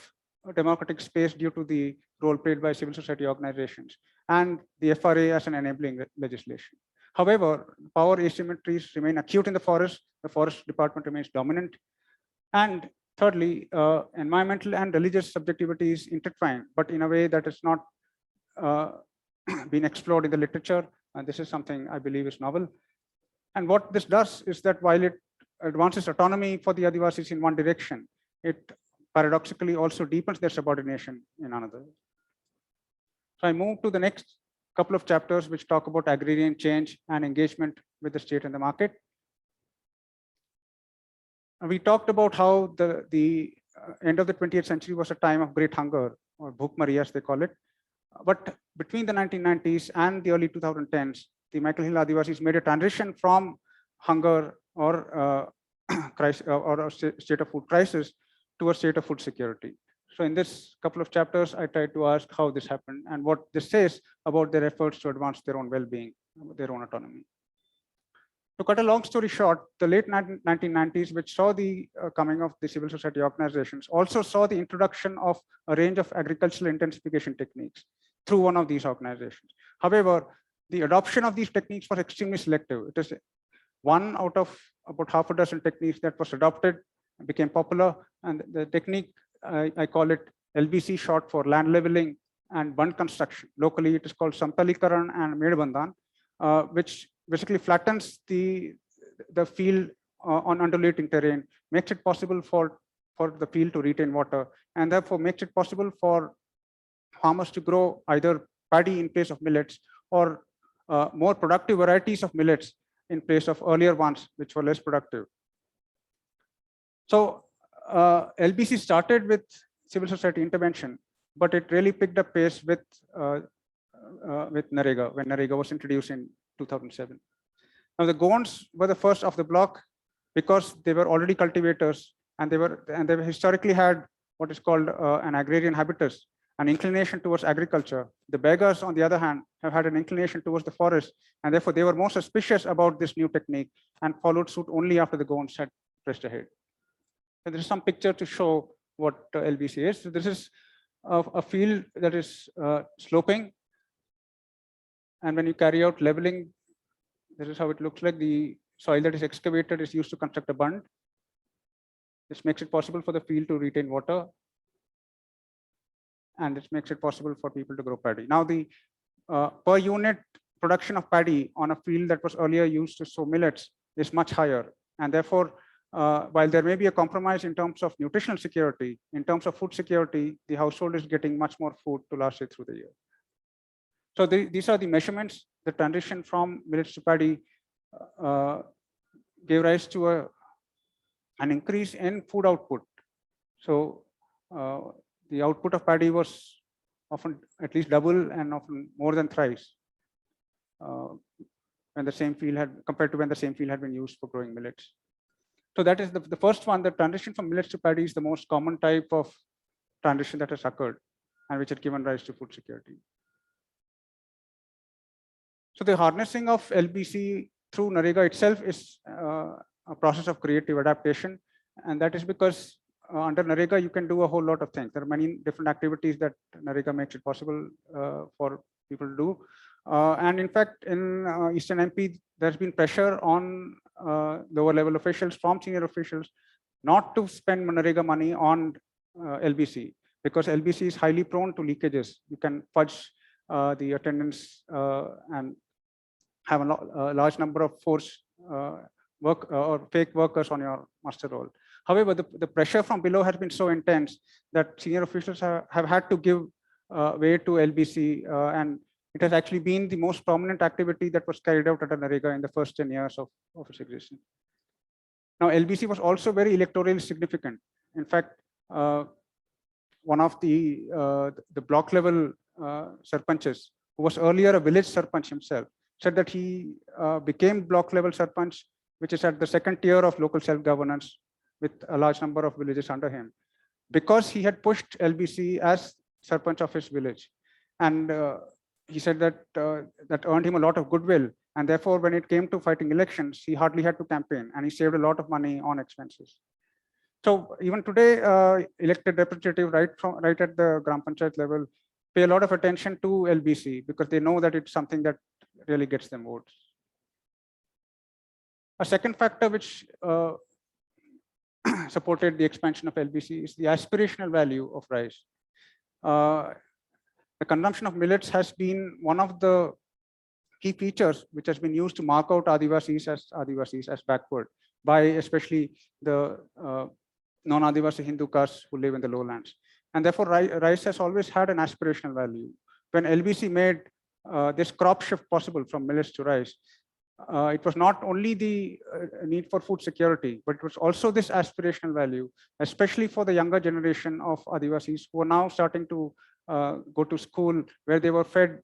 democratic space due to the role played by civil society organizations, and the FRA as an enabling legislation. However, power asymmetries remain acute in the forest department remains dominant, and thirdly, environmental and religious subjectivities intertwine, but in a way that is not been explored in the literature. And this is something I believe is novel. And what this does is that while it advances autonomy for the Adivasis in one direction, it paradoxically also deepens their subordination in another. So I move to the next couple of chapters which talk about agrarian change and engagement with the state and the market. And we talked about how the end of the 20th century was a time of great hunger, or Bhukmari as they call it. But between the 1990s and the early 2010s, the Maikal Hill Adivasis made a transition from hunger or crisis or a state of food crisis to a state of food security. So in this couple of chapters, I tried to ask how this happened and what this says about their efforts to advance their own well-being, their own autonomy. To cut a long story short, the late 1990s, which saw the coming of the civil society organizations, also saw the introduction of a range of agricultural intensification techniques through one of these organizations. However, the adoption of these techniques was extremely selective. It is one out of about half a dozen techniques that was adopted and became popular. And the technique, I call it LBC, short for land leveling and bund construction. Locally, it is called Samtalikaran and Medbandan, which basically flattens the field on undulating terrain, makes it possible for the field to retain water, and therefore makes it possible for farmers to grow either paddy in place of millets or more productive varieties of millets in place of earlier ones, which were less productive. So LBC started with civil society intervention, but it really picked up pace with Narega, when Narega was introduced in 2007. Now the Gonds were the first of the block because they were already cultivators and they historically had what is called an agrarian habitus, an inclination towards agriculture. The beggars, on the other hand, have had an inclination towards the forest, and therefore they were more suspicious about this new technique and followed suit only after the Gonds had pressed ahead. So there is some picture to show what LBC is. So this is a field that is sloping, and when you carry out leveling, this is how it looks like. The soil that is excavated is used to construct a bund. This makes it possible for the field to retain water, and this makes it possible for people to grow paddy. Now, the per unit production of paddy on a field that was earlier used to sow millets is much higher, and therefore, while there may be a compromise in terms of nutritional security, in terms of food security, the household is getting much more food to last it through the year. So these are the measurements. The transition from millets to paddy gave rise to an increase in food output. So the output of paddy was often at least double and often more than thrice when the same field had compared to when the same field had been used for growing millets. So that is the first one. The transition from millets to paddy is the most common type of transition that has occurred and which had given rise to food security. So the harnessing of LBC through NREGA itself is a process of creative adaptation, and that is because under NREGA you can do a whole lot of things. There are many different activities that NREGA makes it possible for people to do. And in fact, in Eastern MP, there's been pressure on lower level officials from senior officials not to spend NREGA money on LBC, because LBC is highly prone to leakages. You can fudge the attendance and have a large number of forced work or fake workers on your master roll. However, the pressure from below has been so intense that senior officials have had to give way to LBC, and it has actually been the most prominent activity that was carried out at NREGA in the first 10 years of its existence. Now, LBC was also very electorally significant. In fact, one of the block level sarpanches, who was earlier a village sarpanch himself, said that he became block level sarpanch, which is at the second tier of local self-governance with a large number of villages under him, because he had pushed LBC as sarpanch of his village. And he said that that earned him a lot of goodwill. And therefore, when it came to fighting elections, he hardly had to campaign, and he saved a lot of money on expenses. So even today, elected representatives right at the Gram Panchayat level pay a lot of attention to LBC because they know that it's something that really gets them votes. A second factor which supported the expansion of LBC is the aspirational value of rice. The consumption of millets has been one of the key features which has been used to mark out Adivasis as backward by especially the non-Adivasi Hindu castes who live in the lowlands. And therefore, rice has always had an aspirational value. When LBC made this crop shift possible from millets to rice, it was not only the need for food security, but it was also this aspirational value, especially for the younger generation of Adivasis who are now starting to go to school, where they were fed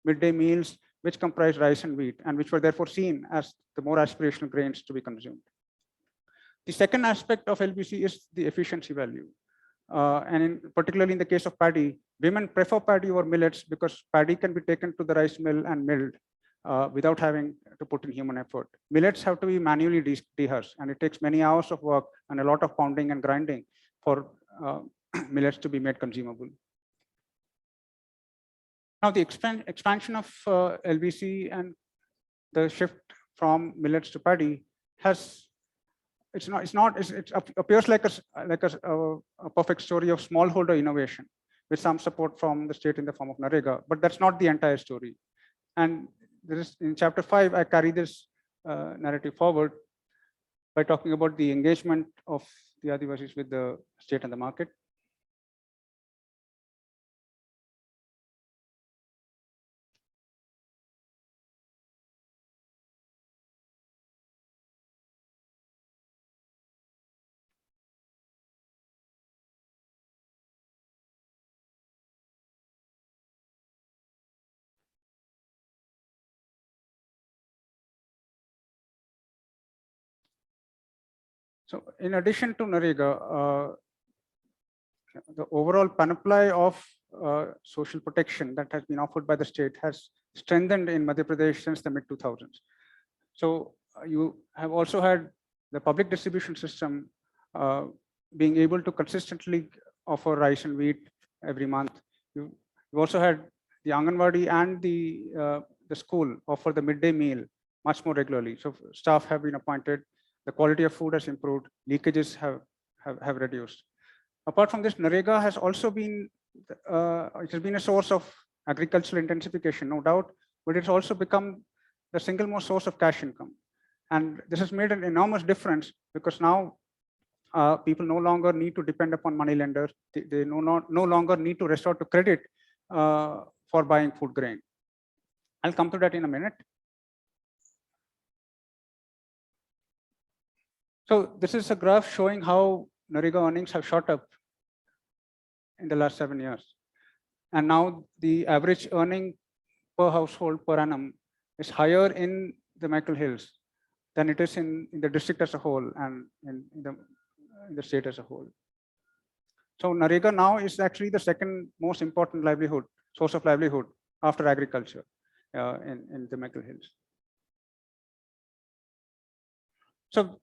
midday meals which comprised rice and wheat, and which were therefore seen as the more aspirational grains to be consumed. The second aspect of LBC is the efficiency value. And particularly in the case of paddy, women prefer paddy over millets because paddy can be taken to the rice mill and milled without having to put in human effort. Millets have to be manually dehusked, and it takes many hours of work and a lot of pounding and grinding for millets to be made consumable. Now, the expansion of LBC and the shift from millets to paddy has it appears like a perfect story of smallholder innovation with some support from the state in the form of NREGA, but that's not the entire story. And there is, in chapter 5, I carry this narrative forward by talking about the engagement of the Adivasis with the state and the market. So in addition to NREGA, the overall panoply of social protection that has been offered by the state has strengthened in Madhya Pradesh since the mid 2000s. So you have also had the public distribution system being able to consistently offer rice and wheat every month. You also had the Anganwadi and the school offer the midday meal much more regularly. So staff have been appointed, the quality of food has improved, leakages have reduced. Apart from this, NREGA has also been, it has been a source of agricultural intensification, no doubt, but it's also become the single most source of cash income. And this has made an enormous difference because now people no longer need to depend upon money lenders. They no longer need to resort to credit for buying food grain. I'll come to that in a minute. So this is a graph showing how NREGA earnings have shot up in the last 7 years. And now the average earning per household per annum is higher in the Maikal Hills than it is in the district as a whole and in the state as a whole. So NREGA now is actually the second most important source of livelihood after agriculture in the Maikal Hills. So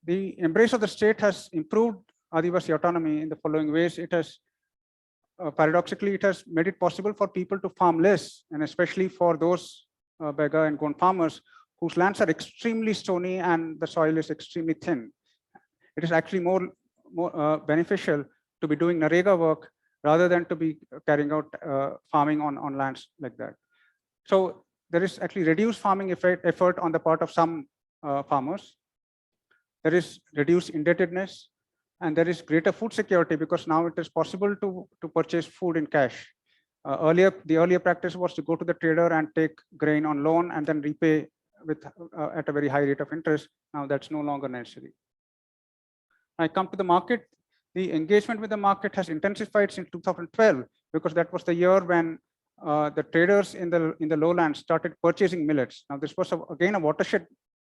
the embrace of the state has improved Adivasi autonomy in the following ways. It has, paradoxically, it has made it possible for people to farm less, and especially for those Bega and Gond farmers whose lands are extremely stony and the soil is extremely thin. It is actually more beneficial to be doing NREGA work rather than to be carrying out farming on lands like that. So there is actually reduced farming effort on the part of some farmers. There is reduced indebtedness, and there is greater food security because now it is possible to purchase food in cash. The earlier practice was to go to the trader and take grain on loan and then repay at a very high rate of interest. Now that's no longer necessary. I come to the market. The engagement with the market has intensified since 2012 because that was the year when the traders in the lowlands started purchasing millets. Now this was again a watershed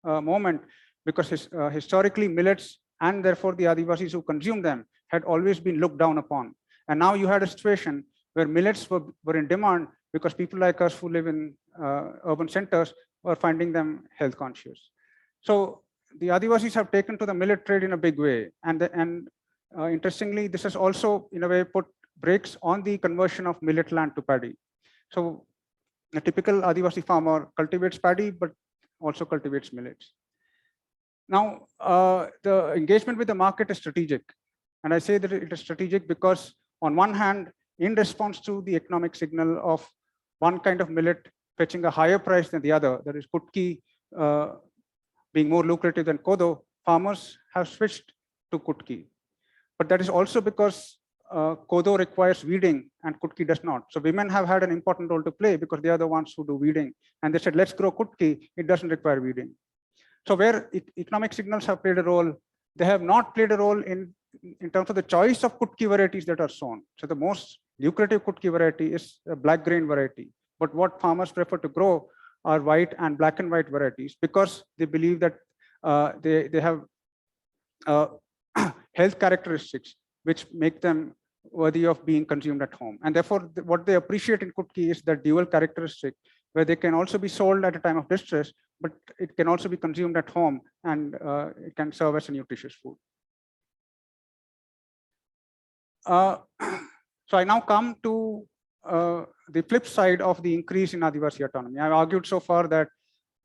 moment because historically millets and therefore the Adivasis who consume them had always been looked down upon. And now you had a situation where millets were in demand because people like us who live in urban centers were finding them health conscious. So the Adivasis have taken to the millet trade in a big way. And interestingly, this has also in a way put brakes on the conversion of millet land to paddy. So a typical Adivasi farmer cultivates paddy, but also cultivates millets. Now, the engagement with the market is strategic. And I say that it is strategic because on one hand, in response to the economic signal of one kind of millet fetching a higher price than the other, that is kutki being more lucrative than kodo, farmers have switched to kutki. But that is also because kodo requires weeding and kutki does not. So women have had an important role to play because they are the ones who do weeding. And they said, let's grow kutki, it doesn't require weeding. So where economic signals have played a role, they have not played a role in terms of the choice of kutki varieties that are sown. So the most lucrative kutki variety is a black grain variety. But what farmers prefer to grow are white and black and white varieties because they believe that they have health characteristics which make them worthy of being consumed at home. And therefore, what they appreciate in kutki is that dual characteristic where they can also be sold at a time of distress, but it can also be consumed at home and it can serve as a nutritious food. So I now come to the flip side of the increase in Adivasi autonomy. I've argued so far that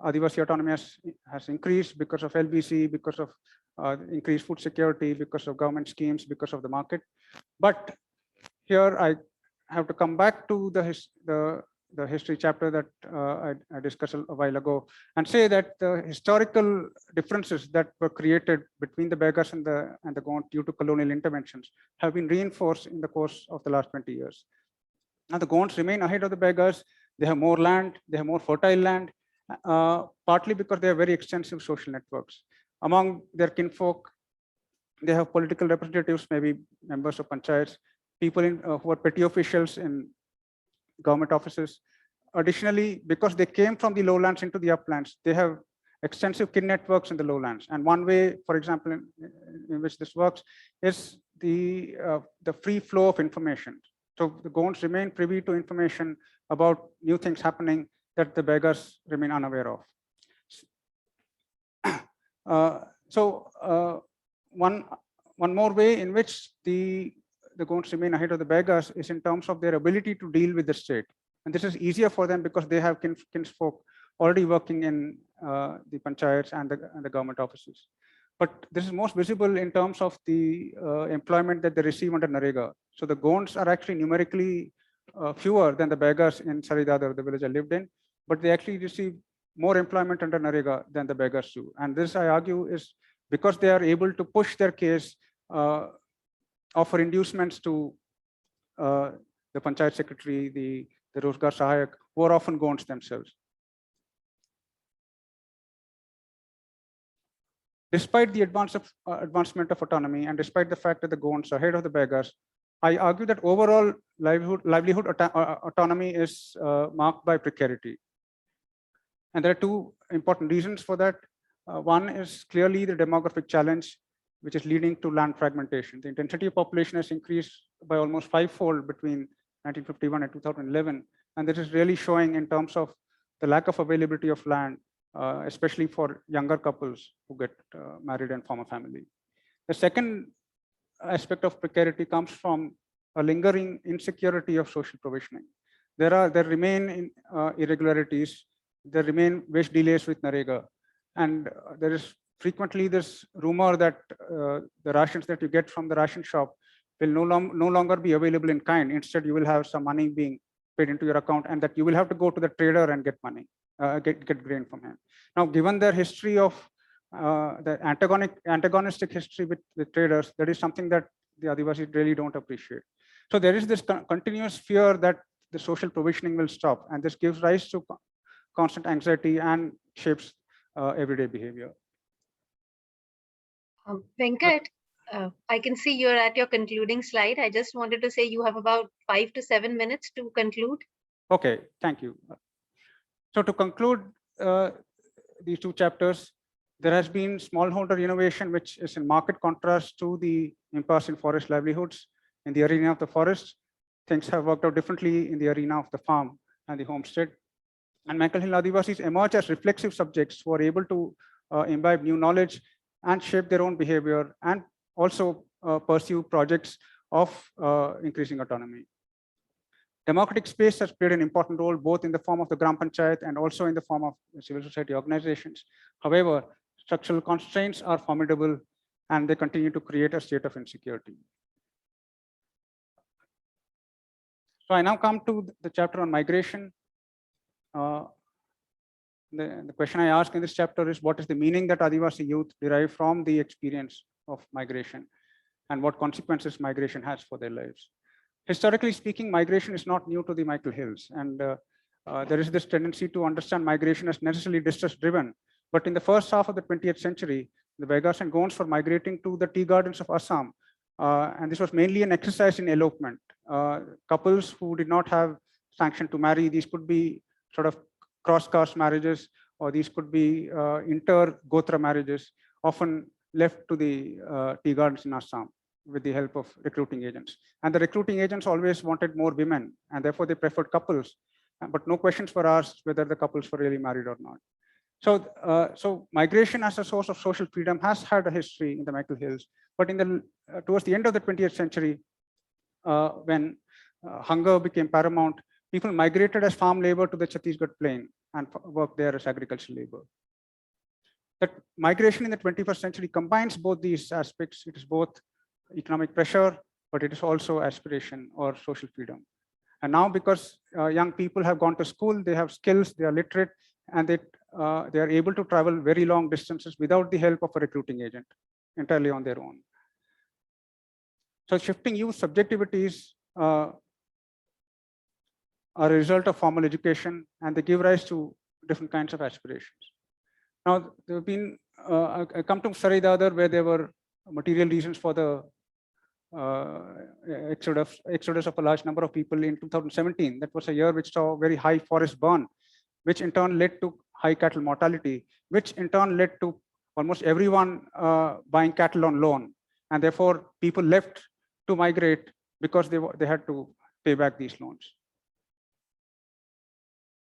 Adivasi autonomy has increased because of LBC, because of increased food security, because of government schemes, because of the market. But here I have to come back to the history chapter that I discussed a while ago and say that the historical differences that were created between the Begas and the Gond due to colonial interventions have been reinforced in the course of the last 20 years. Now the Gonds remain ahead of the Begas. They have more land, they have more fertile land, partly because they have very extensive social networks. Among their kinfolk, they have political representatives, maybe members of panchayats, people who are petty officials in government offices. Additionally, because they came from the lowlands into the uplands, they have extensive kin networks in the lowlands. And one way, for example, in which this works is the free flow of information. So the Gonds remain privy to information about new things happening that the beggars remain unaware of. One more way in which the Gonds remain ahead of the beggars is in terms of their ability to deal with the state. And this is easier for them because they have kinsfolk already working in the panchayats and the government offices. But this is most visible in terms of the employment that they receive under Narega. So the Gonds are actually numerically fewer than the beggars in Saridadar, the village I lived in, but they actually receive more employment under Narega than the beggars do. And this, I argue, is because they are able to push their case, offer inducements to the panchayat secretary, the Rozgar Sahayak, who are often Gonds themselves. Despite the advancement of autonomy, and despite the fact that the Gonds are ahead of the beggars, I argue that overall livelihood autonomy is marked by precarity. And there are two important reasons for that. One is clearly the demographic challenge, which is leading to land fragmentation. The intensity of population has increased by almost fivefold between 1951 and 2011. And this is really showing in terms of the lack of availability of land, especially for younger couples who get married and form a family. The second aspect of precarity comes from a lingering insecurity of social provisioning. There remain irregularities, there remain wage delays with Narega, and there is frequently this rumor that the rations that you get from the ration shop will no longer be available in kind. Instead, you will have some money being paid into your account, and that you will have to go to the trader and get money, get grain from him. Now, given their history of the antagonistic history with traders, that is something that the Adivasis really don't appreciate. So there is this continuous fear that the social provisioning will stop, and this gives rise to constant anxiety and shapes everyday behavior. Venkat, I can see you're at your concluding slide. I just wanted to say you have about 5 to 7 minutes to conclude. Okay, thank you. So to conclude these two chapters, there has been smallholder innovation, which is in marked contrast to the impasse in forest livelihoods. In the arena of the forest, things have worked out differently in the arena of the farm and the homestead. And Maikal Hill Adivasis emerge as reflexive subjects who are able to imbibe new knowledge and shape their own behavior, and also pursue projects of increasing autonomy. Democratic space has played an important role both in the form of the Gram Panchayat and also in the form of civil society organizations. However, structural constraints are formidable and they continue to create a state of insecurity. So I now come to the chapter on migration. The question I ask in this chapter is, what is the meaning that Adivasi youth derive from the experience of migration, and what consequences migration has for their lives? Historically speaking, migration is not new to the Maikal Hills, and there is this tendency to understand migration as necessarily distress-driven. But in the first half of the 20th century, the Beggars and Gonds were migrating to the tea gardens of Assam, and this was mainly an exercise in elopement. Couples who did not have sanction to marry, these could be sort of cross-caste marriages, or these could be inter-Gotra marriages, often left to the tea gardens in Assam with the help of recruiting agents. And the recruiting agents always wanted more women, and therefore they preferred couples. But no questions were asked whether the couples were really married or not. So migration as a source of social freedom has had a history in the Maikal Hills. But towards the end of the 20th century, when hunger became paramount, people migrated as farm labor to the Chhattisgarh plain and worked there as agricultural labor. That migration in the 21st century combines both these aspects. It is both economic pressure, but it is also aspiration or social freedom. And now, because young people have gone to school, they have skills, they are literate, and they are able to travel very long distances without the help of a recruiting agent, entirely on their own. So shifting youth subjectivities are a result of formal education, and they give rise to different kinds of aspirations. Now, there have been, I come to Saridadar, where there were material reasons for the exodus of a large number of people in 2017. That was a year which saw very high forest burn, which in turn led to high cattle mortality, which in turn led to almost everyone buying cattle on loan. And therefore, people left to migrate because they had to pay back these loans.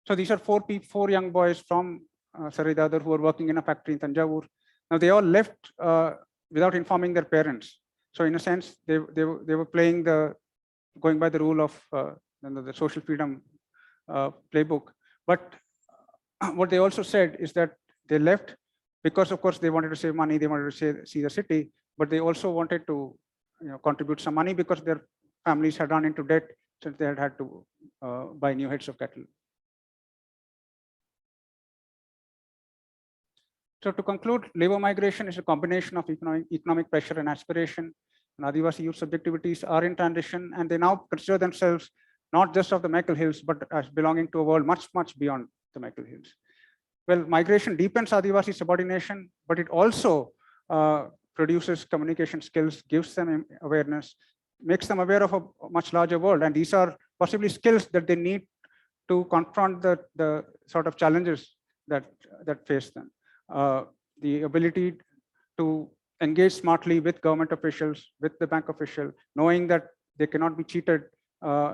So these are four young boys from Sarai Dadar who were working in a factory in Tanjavur. Now they all left without informing their parents. So in a sense, they were playing going by the rule of the social freedom playbook. But what they also said is that they left because, of course, they wanted to save money, they wanted to see the city, but they also wanted to contribute some money because their families had run into debt since they had to buy new heads of cattle. So to conclude, labor migration is a combination of economic pressure and aspiration. And Adivasi youth subjectivities are in transition, and they now consider themselves not just of the Maikal Hills, but as belonging to a world much, much beyond the Maikal Hills. Well, migration deepens Adivasi subordination, but it also produces communication skills, gives them awareness, makes them aware of a much larger world. And these are possibly skills that they need to confront the sort of challenges that face them. The ability to engage smartly with government officials, with the bank official, knowing that they cannot be cheated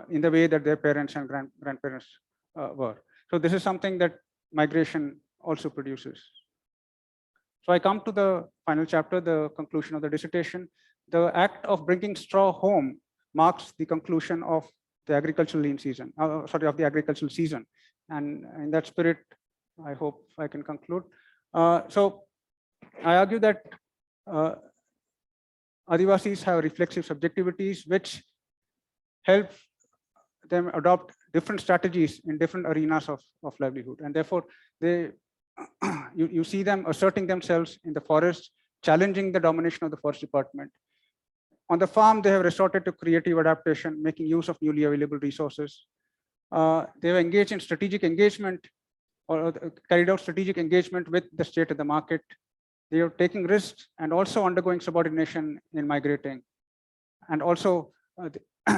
in the way that their parents and grandparents were. So this is something that migration also produces. So I come to the final chapter, the conclusion of the dissertation. The act of bringing straw home marks the conclusion of the agricultural lean season, of the agricultural season. And in that spirit, I hope I can conclude. So I argue that Adivasis have reflexive subjectivities which help them adopt different strategies in different arenas of livelihood. And therefore, you see them asserting themselves in the forest, challenging the domination of the forest department. On the farm, they have resorted to creative adaptation, making use of newly available resources. They have engaged in strategic engagement or carried out strategic engagement with the state and the market. They are taking risks and also undergoing subordination in migrating. And also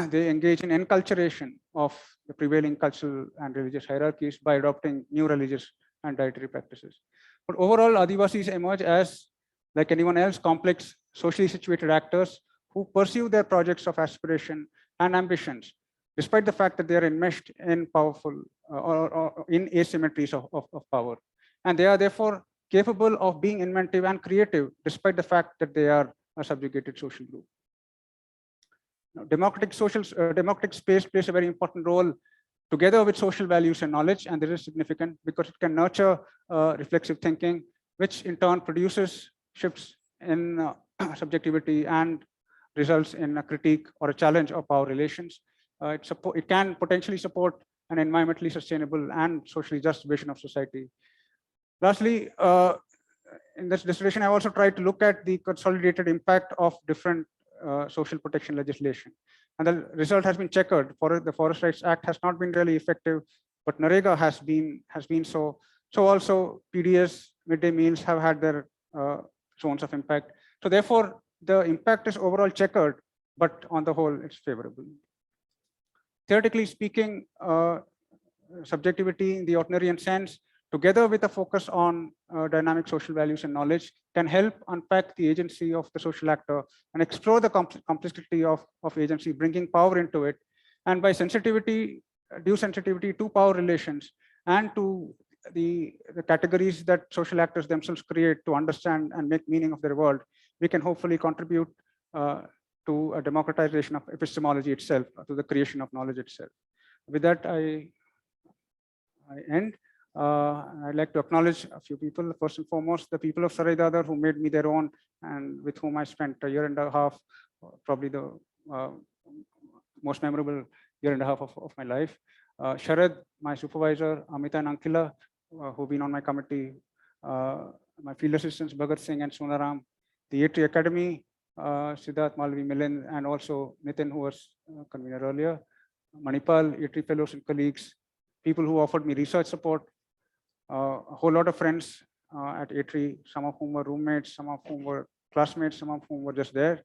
they engage in enculturation of the prevailing cultural and religious hierarchies by adopting new religious and dietary practices. But overall, Adivasis emerge as, like anyone else, complex, socially situated actors who pursue their projects of aspiration and ambitions, despite the fact that they are enmeshed in powerful or in asymmetries of power. And they are therefore capable of being inventive and creative, despite the fact that they are a subjugated social group. Now, democratic space plays a very important role together with social values and knowledge, and this is significant because it can nurture reflexive thinking, which in turn produces shifts in subjectivity and results in a critique or a challenge of power relations. It can potentially support an environmentally sustainable and socially just vision of society. Lastly, in this dissertation, I also tried to look at the consolidated impact of different social protection legislation. And the result has been checkered. The Forest Rights Act has not been really effective, but NREGA has been so. So also PDS, midday meals have had their zones of impact. So therefore, the impact is overall checkered, but on the whole, it's favorable. Theoretically speaking, subjectivity in the Wagnerian sense, together with a focus on dynamic social values and knowledge, can help unpack the agency of the social actor and explore the complexity of agency, bringing power into it. And by due sensitivity to power relations and to the categories that social actors themselves create to understand and make meaning of their world, we can hopefully contribute to a democratization of epistemology itself, to the creation of knowledge itself. With that, I end. I'd like to acknowledge a few people. First and foremost, the people of Sarai Dadar who made me their own and with whom I spent a year and a half, probably the most memorable year and a half of my life. Sharad, my supervisor, Amita and Ankila, who've been on my committee, my field assistants, Bhagat Singh and Sonaram, the A3 Academy, Siddharth, Malvi, Milind, and also Nitin, who was convener earlier, Manipal, A3 fellows and colleagues, people who offered me research support, a whole lot of friends at A3, some of whom were roommates, some of whom were classmates, some of whom were just there,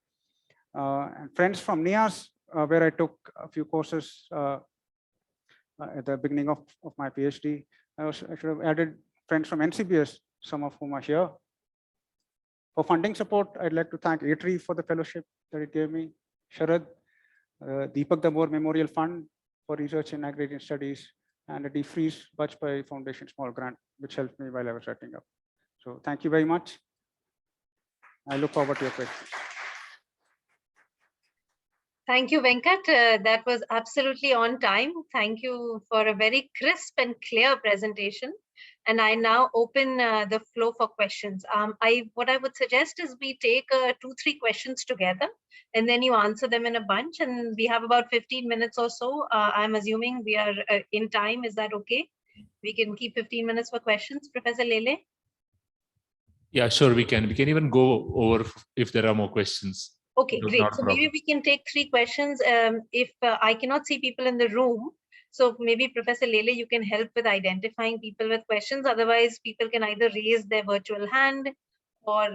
and friends from NIAS, where I took a few courses at the beginning of my PhD. I should have added friends from NCBS, some of whom are here. For funding support, I'd like to thank A3 for the fellowship that it gave me, Sharad, Deepak Damor Memorial Fund for Research in Agrarian Studies, and the DeFreeze Bajpai Foundation small grant, which helped me while I was writing up. So thank you very much. I look forward to your questions. Thank you, Venkat. That was absolutely on time. Thank you for a very crisp and clear presentation. And I now open the floor for questions. What I would suggest is we take 2-3 questions together, and then you answer them in a bunch. And we have about 15 minutes or so. I'm assuming we are in time. Is that okay? We can keep 15 minutes for questions. Professor Lele? Yeah, sure, we can. We can even go over if there are more questions. Okay, great. So maybe we can take 3 questions. If I cannot see people in the room, so maybe Professor Lele, you can help with identifying people with questions. Otherwise, people can either raise their virtual hand or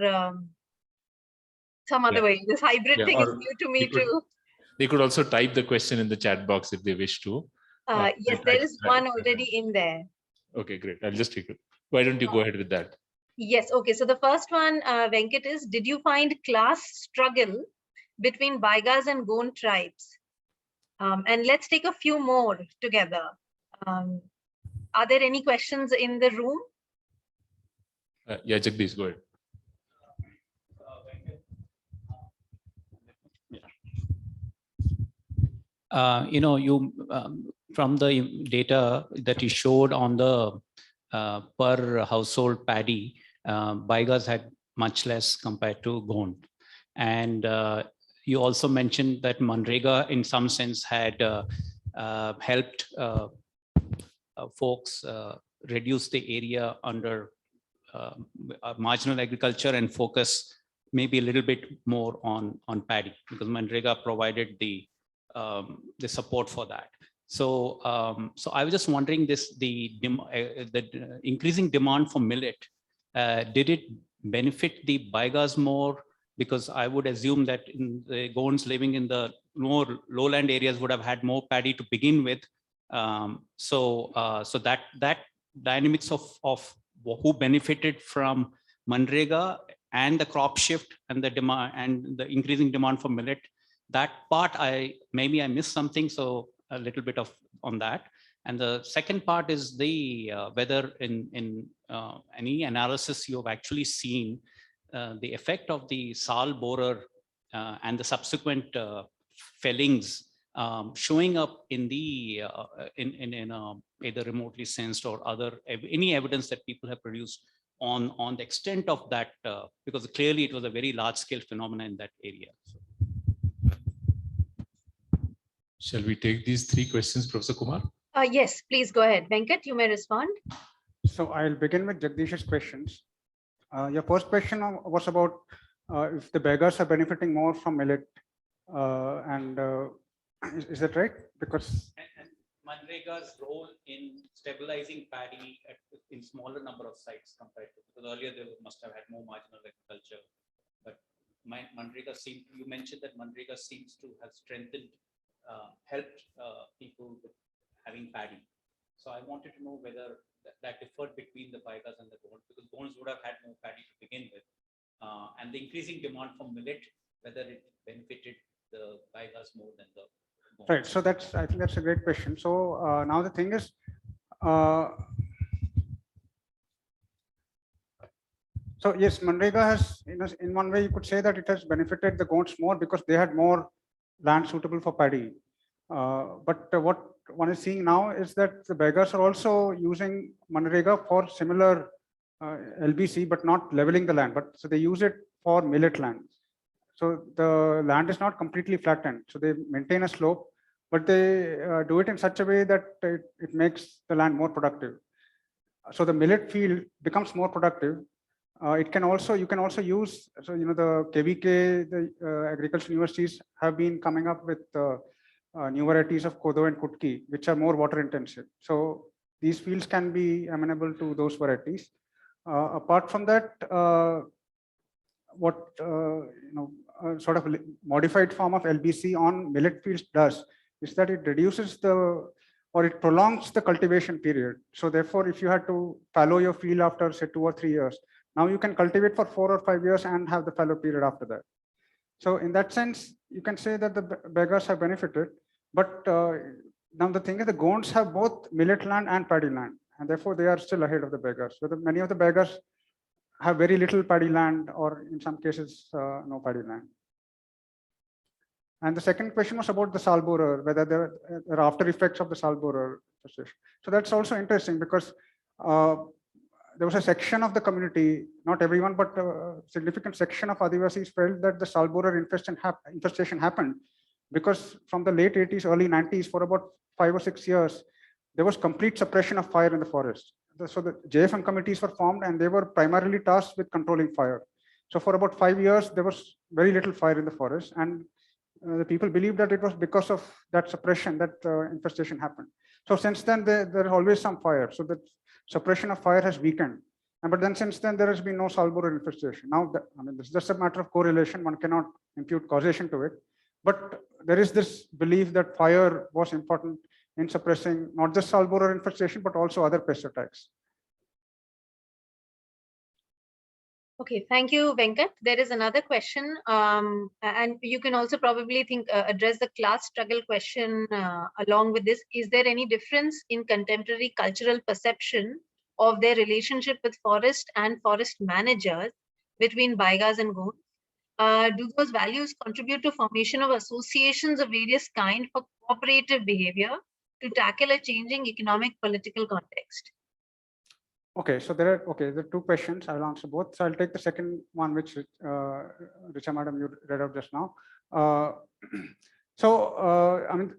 some other way. This hybrid thing is new to me too. They could also type the question in the chat box if they wish to. Yes, there is one already in there. Okay, great. I'll just take it. Why don't you go ahead with that? Yes. Okay. So the first one, Venkat, is: did you find class struggle between Baigas and Gond tribes? And let's take a few more together. Are there any questions in the room? Yeah, Jagdish, go ahead. From the data that you showed on the per household paddy, Baigas had much less compared to Gond. And you also mentioned that Manrega in some sense had helped folks reduce the area under marginal agriculture and focus maybe a little bit more on paddy, because Manrega provided the support for that. So, so I was just wondering, the increasing demand for millet, did it benefit the Baigas more? Because I would assume that the Gonds living in the more lowland areas would have had more paddy to begin with. So that dynamics of who benefited from Manrega and the crop shift and the demand and the increasing demand for millet, that part maybe I missed something, so a little bit on that. And the second part is the whether in any analysis you have actually seen the effect of the Sal borer and the subsequent fellings showing up in the in either remotely sensed or other any evidence that people have produced on the extent of that, because clearly it was a very large scale phenomenon in that area. So. Shall we take these 3 questions, Professor Kumar? Yes, please go ahead. Venkat, you may respond. So I'll begin with Jagdish's questions. Your first question was about if the Baigas are benefiting more from millet, is that right? Because and Manrega's role in stabilizing paddy in smaller number of sites compared to, because earlier they must have had more marginal agriculture, but Manrega seemed, you mentioned that Manrega seems to have strengthened, helped people with having paddy. So I wanted to know whether that differed between the Baigas and the Gonds, because Gonds would have had more paddy to begin with, and the increasing demand for millet, whether it benefited the Baigas more than the Gonds. Right. So I think that's a great question. So now the thing is, so yes, Manrega has, in one way you could say that it has benefited the Gonds more because they had more land suitable for paddy. But what one is seeing now is that the Baigas are also using Manrega for similar LBC, but not leveling the land. But so they use it for millet land. So the land is not completely flattened. So they maintain a slope, but they do it in such a way that it makes the land more productive. So the millet field becomes more productive. You can also use, so the KVK, the agricultural universities have been coming up with new varieties of Kodo and Kutki, which are more water intensive. So these fields can be amenable to those varieties. Apart from that, what sort of modified form of LBC on millet fields does is that it reduces the or it prolongs the cultivation period. So therefore, if you had to fallow your field after say 2 or 3 years, now you can cultivate for 4 or 5 years and have the fallow period after that. So in that sense, you can say that the beggars have benefited. But now the thing is, the Gonds have both millet land and paddy land, and therefore they are still ahead of the beggars. So many of the beggars have very little paddy land, or in some cases, no paddy land. And the second question was about the sal borer, whether there are after effects of the sal borer. So that's also interesting, because there was a section of the community, not everyone, but a significant section of Adivasis felt that the sal borer infestation happened because from the late 80s, early 90s, for about 5 or 6 years, there was complete suppression of fire in the forest. So the JFM committees were formed, and they were primarily tasked with controlling fire. So for about 5 years, there was very little fire in the forest, and the people believed that it was because of that suppression that infestation happened. So since then, there is always some fire. So the suppression of fire has weakened. But then since then, there has been no sal borer infestation. Now, I mean, this is just a matter of correlation. One cannot impute causation to it. But there is this belief that fire was important in suppressing not just sal borer infestation, but also other pest attacks. Okay, thank you, Venkat. There is another question, and you can also probably address the class struggle question along with this. Is there any difference in contemporary cultural perception of their relationship with forest and forest managers between Baigas and Gonds? Do those values contribute to formation of associations of various kind for cooperative behavior to tackle a changing economic political context? Okay, so there are 2 questions. I will answer both. So I'll take the second one, which Richa Madam, you read out just now. I mean,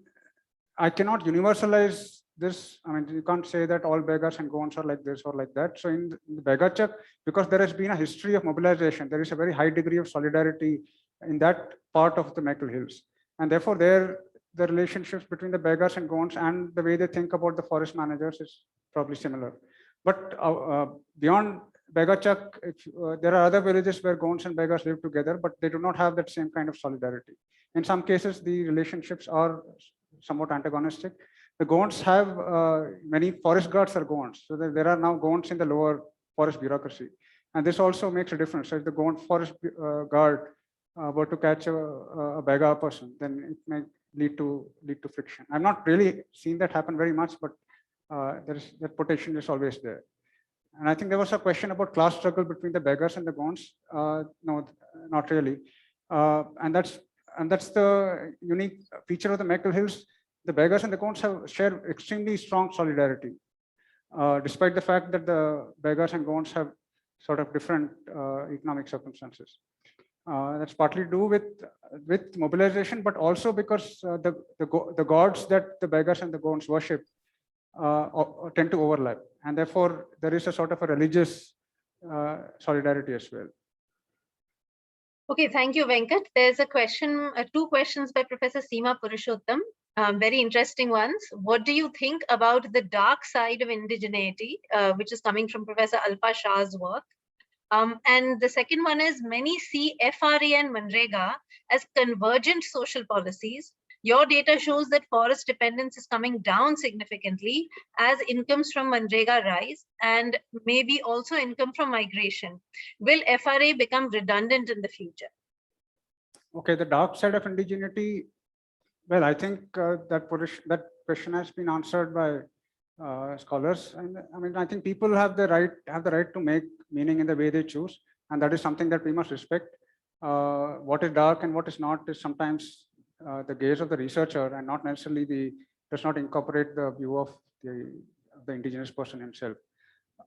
I cannot universalize this. I mean, you can't say that all beggars and Gonds are like this or like that. So in the Beggarchak, because there has been a history of mobilization, there is a very high degree of solidarity in that part of the Maikal Hills. And therefore, the relationships between the beggars and Gonds and the way they think about the forest managers is probably similar. But beyond Beggarchak, there are other villages where Gonds and beggars live together, but they do not have that same kind of solidarity. In some cases, the relationships are somewhat antagonistic. The Gonds have many forest guards are Gonds, so there are now Gonds in the lower forest bureaucracy, and this also makes a difference. So if the Gond forest guard were to catch a beggar person, then it may lead to friction. I've not really seen that happen very much, but that potential is always there. And I think there was a question about class struggle between the beggars and the Gonds. No, not really. And that's the unique feature of the Maikal Hills. The beggars and the Gonds share extremely strong solidarity, despite the fact that the beggars and Gonds have sort of different economic circumstances. That's partly to do with mobilization, but also because the gods that the beggars and the Gonds worship tend to overlap, and therefore there is a sort of a religious solidarity as well. Okay, thank you, Venkat. There's a question, 2 questions by Professor Seema Purushottam, very interesting ones. What do you think about the dark side of indigeneity, which is coming from Professor Alpa Shah's work? And the second one is, many see FRA and Manrega as convergent social policies. Your data shows that forest dependence is coming down significantly as incomes from Manrega rise, and maybe also income from migration. Will FRA become redundant in the future? Okay, the dark side of indigeneity. Well, I think that question has been answered by scholars, and I mean, I think people have the right to make meaning in the way they choose, and that is something that we must respect. What is dark and what is not is sometimes the gaze of the researcher, and not necessarily does not incorporate the view of the indigenous person himself.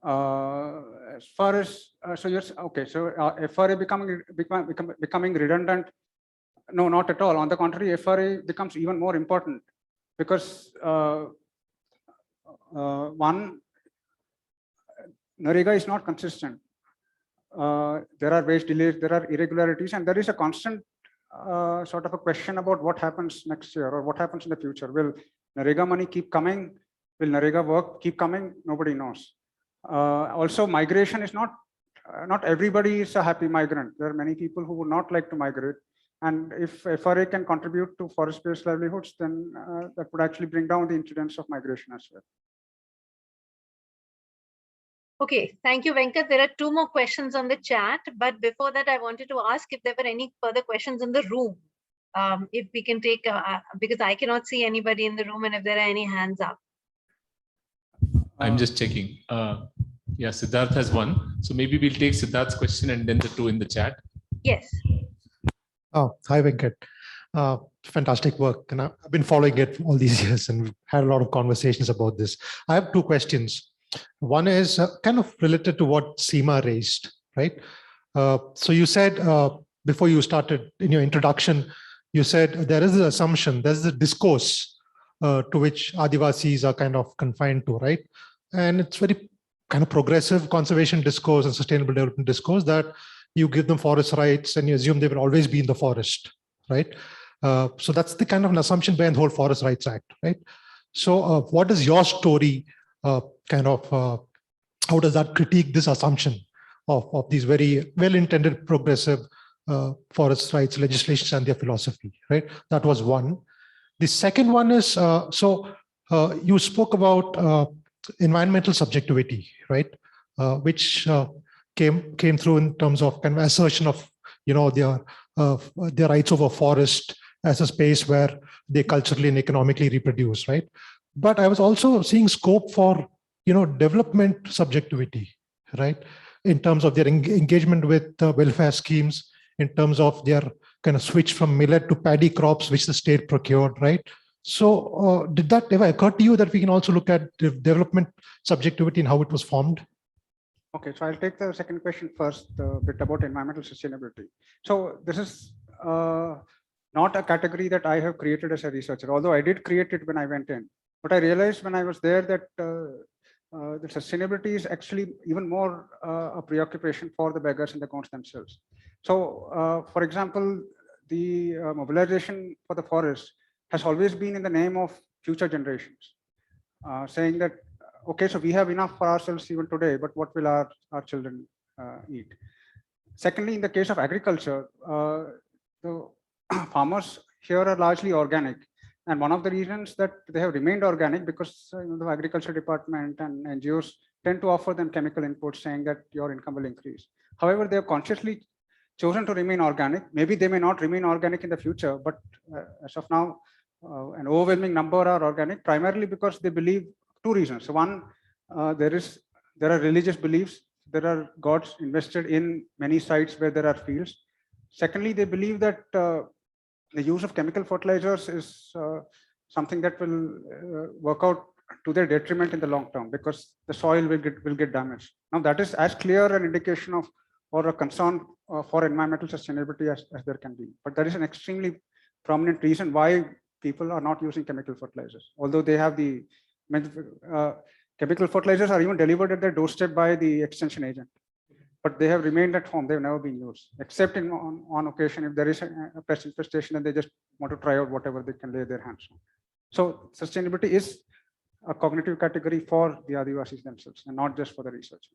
As far as so yes, okay, so FRA becoming redundant? No, not at all. On the contrary, FRA becomes even more important because one, Narega is not consistent. There are wage delays, there are irregularities, and there is a constant sort of a question about what happens next year or what happens in the future. Will Narega money keep coming? Will Narega work keep coming? Nobody knows. Also, migration is not everybody is a happy migrant. There are many people who would not like to migrate. And if FRA can contribute to forest-based livelihoods, then that would actually bring down the incidence of migration as well. Okay, thank you, Venkat. There are 2 more questions on the chat, but before that, I wanted to ask if there were any further questions in the room. If we can take, because I cannot see anybody in the room, and if there are any hands up. I'm just checking. Yeah, Siddharth has one. So maybe we'll take Siddharth's question and then the 2 in the chat. Yes. Oh, hi, Venkat. Fantastic work. And I've been following it all these years and we've had a lot of conversations about this. I have 2 questions. One is kind of related to what Seema raised, right? So you said before you started in your introduction, you said there is an assumption, there's a discourse to which Adivasis are kind of confined to, right? And it's very kind of progressive conservation discourse and sustainable development discourse that you give them forest rights and you assume they will always be in the forest, right? So that's the kind of an assumption behind the whole Forest Rights Act, right? So what is your story how does that critique this assumption of these very well-intended progressive forest rights legislations and their philosophy, right? That was one. The second one is, you spoke about environmental subjectivity, right? Which came through in terms of kind of assertion of, their rights over forest as a space where they culturally and economically reproduce, right? But I was also seeing scope for, development subjectivity, right? In terms of their engagement with welfare schemes, in terms of their kind of switch from millet to paddy crops, which the state procured, right? So did that ever occur to you that we can also look at the development subjectivity and how it was formed? Okay, so I'll take the second question first, the bit about environmental sustainability. So this is not a category that I have created as a researcher, although I did create it when I went in. But I realized when I was there that the sustainability is actually even more a preoccupation for the beggars and the counts themselves. So, for example, the mobilization for the forest has always been in the name of future generations, saying that, okay, so we have enough for ourselves even today, but what will our children eat? Secondly, in the case of agriculture, the farmers here are largely organic. And one of the reasons that they have remained organic because the agriculture department and NGOs tend to offer them chemical inputs saying that your income will increase. However, they have consciously chosen to remain organic. Maybe they may not remain organic in the future, but as of now, an overwhelming number are organic, primarily because they believe 2 reasons. So one, there are religious beliefs. There are gods invested in many sites where there are fields. Secondly, they believe that the use of chemical fertilizers is something that will work out to their detriment in the long term because the soil will get damaged. Now that is as clear an indication of or a concern for environmental sustainability as there can be. But that is an extremely prominent reason why people are not using chemical fertilizers. Although they have the chemical fertilizers are even delivered at their doorstep by the extension agent. But they have remained at home. They've never been used, except on occasion if there is a pest infestation and they just want to try out whatever they can lay their hands on. So sustainability is a cognitive category for the Adivasis themselves and not just for the research.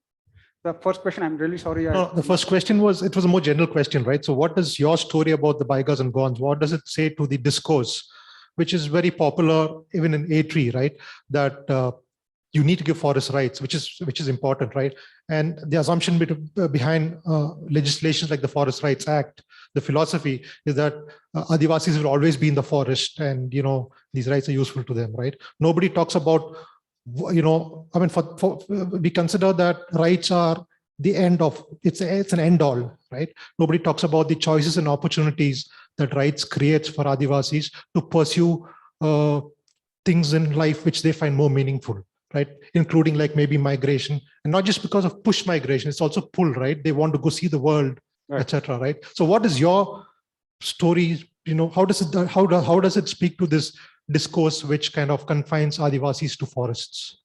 The first question, I'm really sorry. No, the first question was, it was a more general question, right? So what is your story about the Baigas and Gonds? What does it say to the discourse, which is very popular even in A3, right? That you need to give forest rights, which is important, right? And the assumption behind legislations like the Forest Rights Act, the philosophy is that Adivasis will always be in the forest, and these rights are useful to them, right? Nobody talks about, I mean, we consider that rights are the end of it's an end all, right? Nobody talks about the choices and opportunities that rights creates for Adivasis to pursue things in life which they find more meaningful, right? Including like maybe migration, and not just because of push migration, it's also pull, right? They want to go see the world, right, etc. Right? So what is your story? How does it speak to this discourse which kind of confines Adivasis to forests?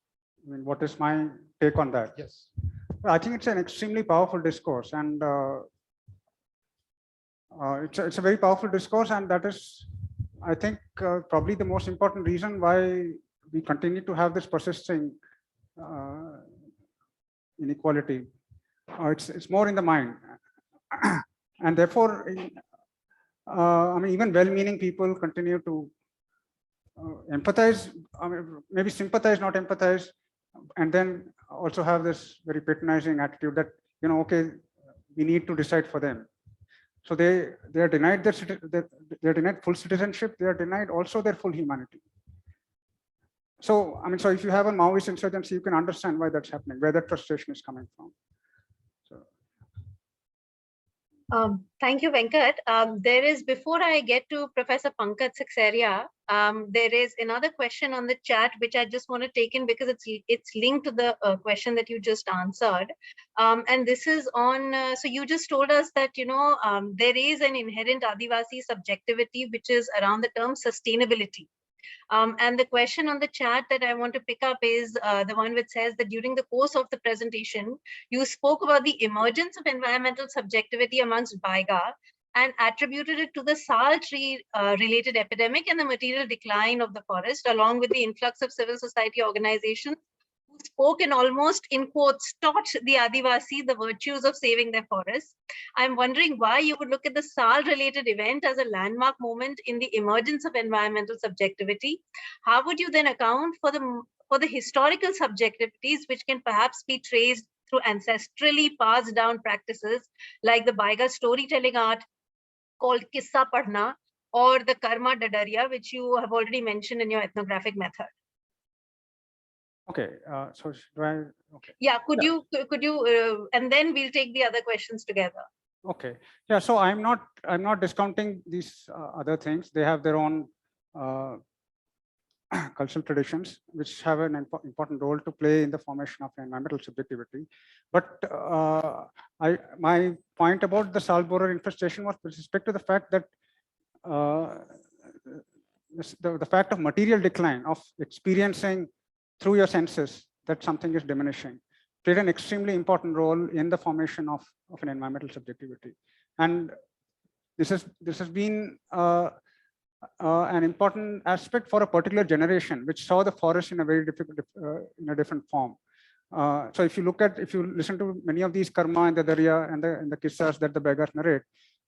I mean, what is my take on that? Yes, I think it's an extremely powerful discourse, and it's a very powerful discourse, and that is, I think, probably the most important reason why we continue to have this persisting inequality. It's more in the mind, and therefore I mean, even well-meaning people continue to empathize, I mean, maybe sympathize, not empathize, and then also have this very patronizing attitude that, okay, we need to decide for them. So they are denied they're denied full citizenship. They are denied also their full humanity. So I mean, so if you have a Maoist insurgency, you can understand why that's happening, where that frustration is coming from. Thank you, Venkat. There is, before I get to Professor Pankaj Saxena, there is another question on the chat which I just want to take in because it's linked to the question that you just answered. And this is on, so you just told us that, there is an inherent Adivasi subjectivity which is around the term sustainability. And the question on the chat that I want to pick up is the one which says that during the course of the presentation, you spoke about the emergence of environmental subjectivity amongst Baiga and attributed it to the sal tree related epidemic and the material decline of the forest, along with the influx of civil society organizations who spoke and almost, in quotes, taught the Adivasi the virtues of saving their forests. I'm wondering why you would look at the SAL-related event as a landmark moment in the emergence of environmental subjectivity. How would you then account for the historical subjectivities which can perhaps be traced through ancestrally passed down practices like the Baiga storytelling art called Kissa Padhna or the Karma Dadariya, which you have already mentioned in your ethnographic method? Okay, so do I? Okay. Yeah, could you, and then we'll take the other questions together. Okay, yeah. So I'm not discounting these other things. They have their own cultural traditions, which have an important role to play in the formation of environmental subjectivity. But my point about the sal borer infestation was with respect to the fact that the fact of material decline, of experiencing through your senses that something is diminishing, played an extremely important role in the formation of an environmental subjectivity. And this has been an important aspect for a particular generation, which saw the forest in a very different form. So if you listen to many of these karma and the darya and the kissas that the Baigas narrate,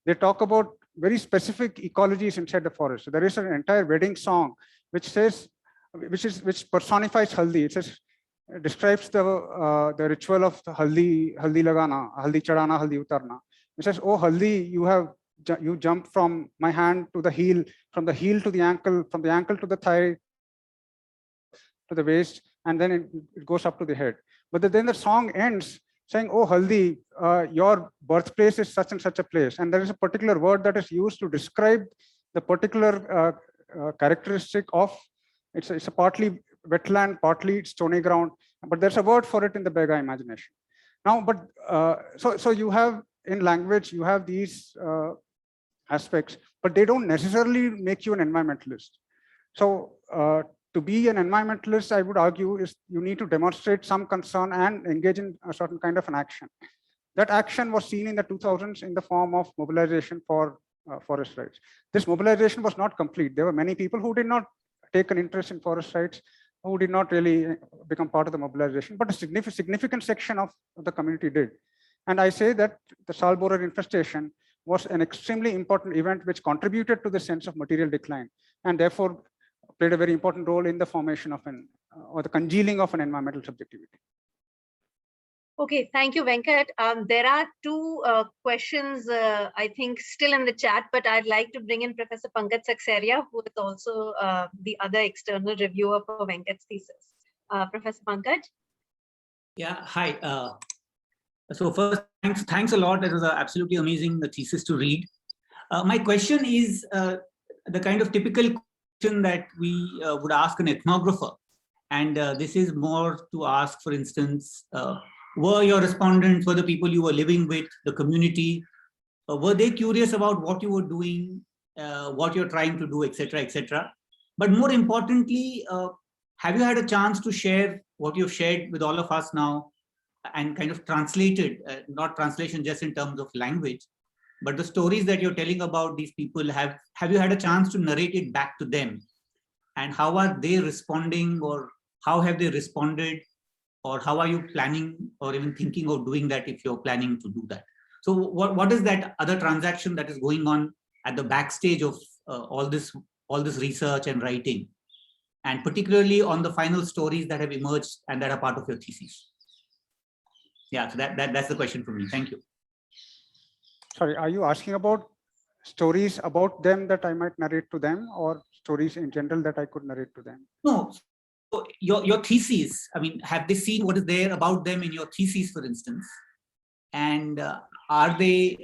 they talk about very specific ecologies inside the forest. So there is an entire wedding song which says, which personifies haldi. It describes the ritual of haldi lagana, haldi chadana, haldi utarna. It says, "Oh haldi, you jump from my hand to the heel, from the heel to the ankle, from the ankle to the thigh, to the waist, and then it goes up to the head." But then the song ends saying, "Oh haldi, your birthplace is such and such a place," and there is a particular word that is used to describe the particular characteristic of. It's a partly wetland, partly stony ground, but there's a word for it in the Baiga imagination. Now, but so you have in language, you have these aspects, but they don't necessarily make you an environmentalist. So to be an environmentalist, I would argue, is you need to demonstrate some concern and engage in a certain kind of an action. That action was seen in the 2000s in the form of mobilization for forest rights. This mobilization was not complete. There were many people who did not take an interest in forest rights, who did not really become part of the mobilization, but a significant section of the community did. And I say that the sal borer infestation was an extremely important event which contributed to the sense of material decline, and therefore played a very important role in the formation of or the congealing of an environmental subjectivity. Okay, thank you, Venkat. There are two questions, I think, still in the chat, but I'd like to bring in Professor Pankaj Saxena, who is also the other external reviewer for Venkat's thesis. Professor Pankaj? Yeah, hi. So first, thanks a lot. It was absolutely amazing thesis to read. My question is the kind of typical question that we would ask an ethnographer. And this is more to ask, for instance, were your respondents, were the people you were living with, the community, were they curious about what you were doing, what you're trying to do, etc., etc. But more importantly, have you had a chance to share what you've shared with all of us now and kind of translated, not translation just in terms of language, but the stories that you're telling about these people, have you had a chance to narrate it back to them? And how are they responding, or how have they responded? Or how are you planning or even thinking of doing that if you're planning to do that? So what is that other transaction that is going on at the backstage of all this research and writing, and particularly on the final stories that have emerged and that are part of your thesis? Yeah, so that's the question for me. Thank you. Sorry, are you asking about stories about them that I might narrate to them, or stories in general that I could narrate to them? No, so your thesis, I mean, have they seen what is there about them in your thesis, for instance? And are they,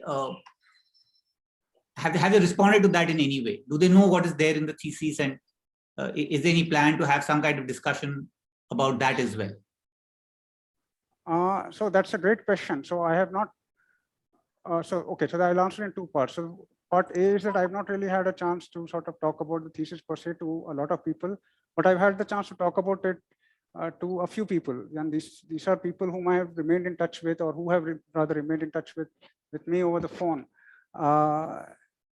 have they responded to that in any way? Do they know what is there in the thesis, and is there any plan to have some kind of discussion about that as well? So that's a great question. So I have not, so I'll answer in two parts. So part A is that I've not really had a chance to sort of talk about the thesis per se to a lot of people, but I've had the chance to talk about it to a few people. And these are people whom I have remained in touch with, or who have rather remained in touch with me over the phone.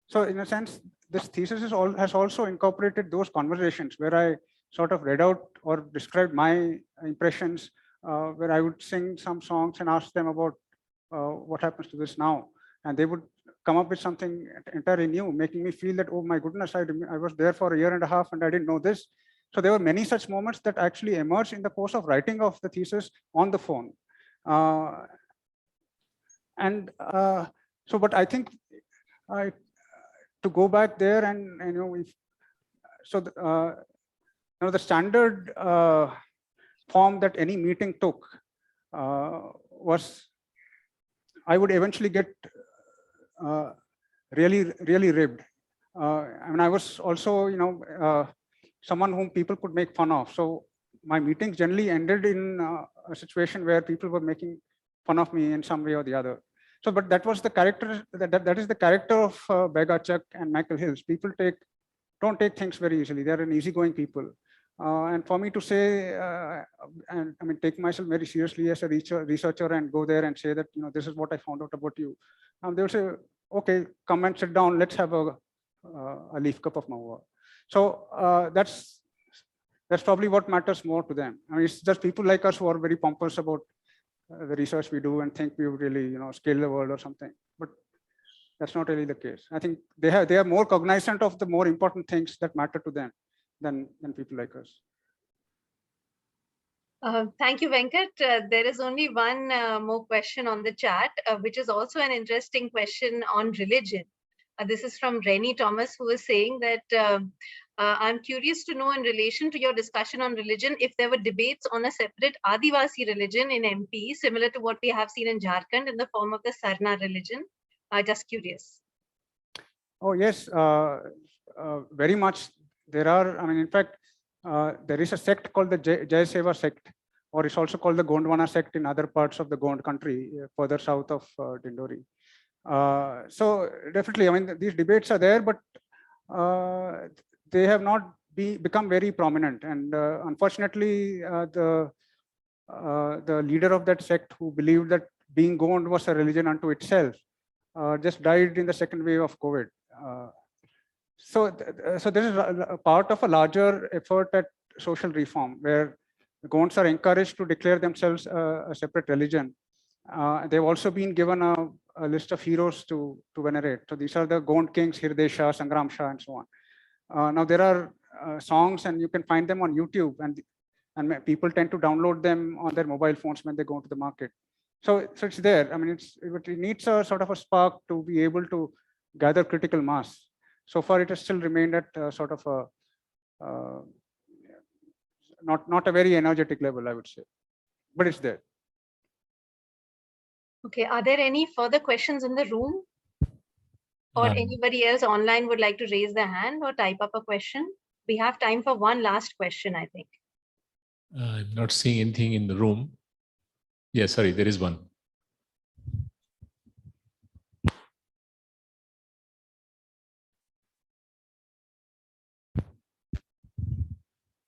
So in a sense, this thesis has also incorporated those conversations where I sort of read out or described my impressions, where I would sing some songs and ask them about what happens to this now. And they would come up with something entirely new, making me feel that, oh my goodness, I was there for a year and a half and I didn't know this. So there were many such moments that actually emerged in the course of writing of the thesis on the phone. But I think to go back there and the standard form that any meeting took was, I would eventually get really ribbed. I mean, I was also, someone whom people could make fun of. So my meetings generally ended in a situation where people were making fun of me in some way or the other. So, but that was the character, that is the character of Begachak and Maikal Hills. People don't take things very easily. They're an easygoing people. And for me to say, and I mean, take myself very seriously as a researcher and go there and say that, this is what I found out about you. They'll say, okay, come and sit down. Let's have a leaf cup of mahua. So that's probably what matters more to them. I mean, it's just people like us who are very pompous about the research we do and think we would really, scale the world or something. But that's not really the case. I think they are more cognizant of the more important things that matter to them than people like us. Thank you, Venkat. There is only one more question on the chat, which is also an interesting question on religion. This is from Rennie Thomas, who is saying that I'm curious to know, in relation to your discussion on religion, if there were debates on a separate Adivasi religion in MP, similar to what we have seen in Jharkhand in the form of the Sarna religion. Just curious. Oh, yes, very much. There are, I mean, in fact, there is a sect called the Jai Seva sect, or it's also called the Gondwana sect in other parts of the Gond country, further south of Dindori. So definitely, I mean, these debates are there, but they have not become very prominent. And unfortunately, the leader of that sect, who believed that being Gond was a religion unto itself, just died in the second wave of COVID. So this is a part of a larger effort at social reform, where the Gonds are encouraged to declare themselves a separate religion. They've also been given a list of heroes to venerate. So these are the Gond kings, Hirdesha, Sangram Shah, and so on. Now there are songs, and you can find them on YouTube, and people tend to download them on their mobile phones when they go to the market. So it's there. I mean, it needs a sort of a spark to be able to gather critical mass. So far, it has still remained at sort of a not a very energetic level, I would say, but it's there. Okay, are there any further questions in the room? Or anybody else online would like to raise their hand or type up a question? We have time for one last question, I think. I'm not seeing anything in the room. Yeah, sorry, there is one.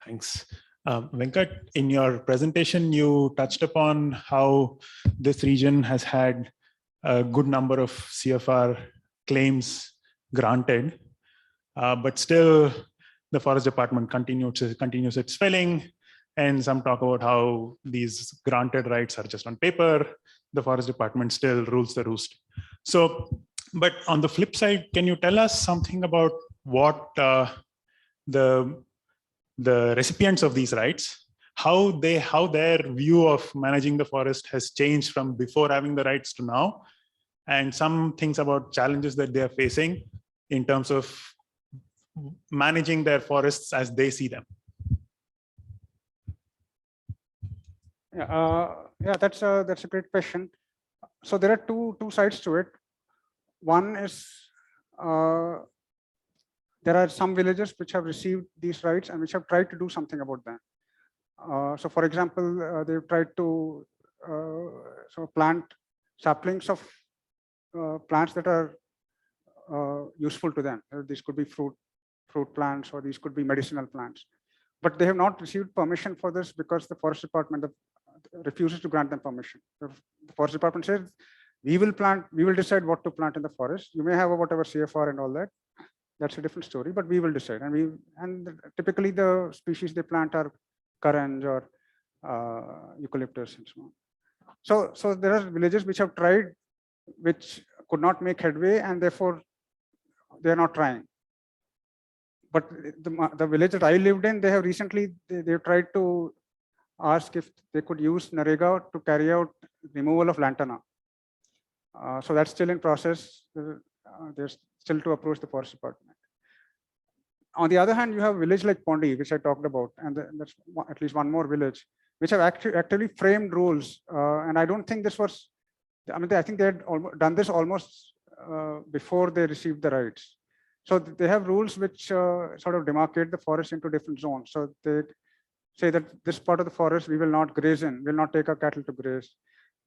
Thanks. Venkat, in your presentation, you touched upon how this region has had a good number of CFR claims granted, but still the Forest Department continues its felling, and some talk about how these granted rights are just on paper. The Forest Department still rules the roost. So But on the flip side, can you tell us something about what the recipients of these rights, how their view of managing the forest has changed from before having the rights to now, and some things about challenges that they are facing in terms of managing their forests as they see them? Yeah, that's a great question. So there are two sides to it. One is there are some villages which have received these rights and which have tried to do something about them. So for example, they've tried to plant saplings of plants that are useful to them. These could be fruit plants, or these could be medicinal plants. But they have not received permission for this because the forest department refuses to grant them permission. The forest department says, we will decide what to plant in the forest. You may have whatever CFR and all that. That's a different story, but we will decide. And typically the species they plant are currants or eucalyptus and so on. So there are villages which have tried, which could not make headway, and therefore they are not trying. But the village that I lived in, they have recently they've tried to ask if they could use Narega to carry out removal of lantana. So that's still in process. There's still to approach the forest department. On the other hand, you have a village like Pondi, which I talked about, and that's at least one more village, which have actively framed rules. And I don't think this was, I think they had done this almost before they received the rights. So they have rules which sort of demarcate the forest into different zones. So they say that this part of the forest we will not graze in, will not take our cattle to graze.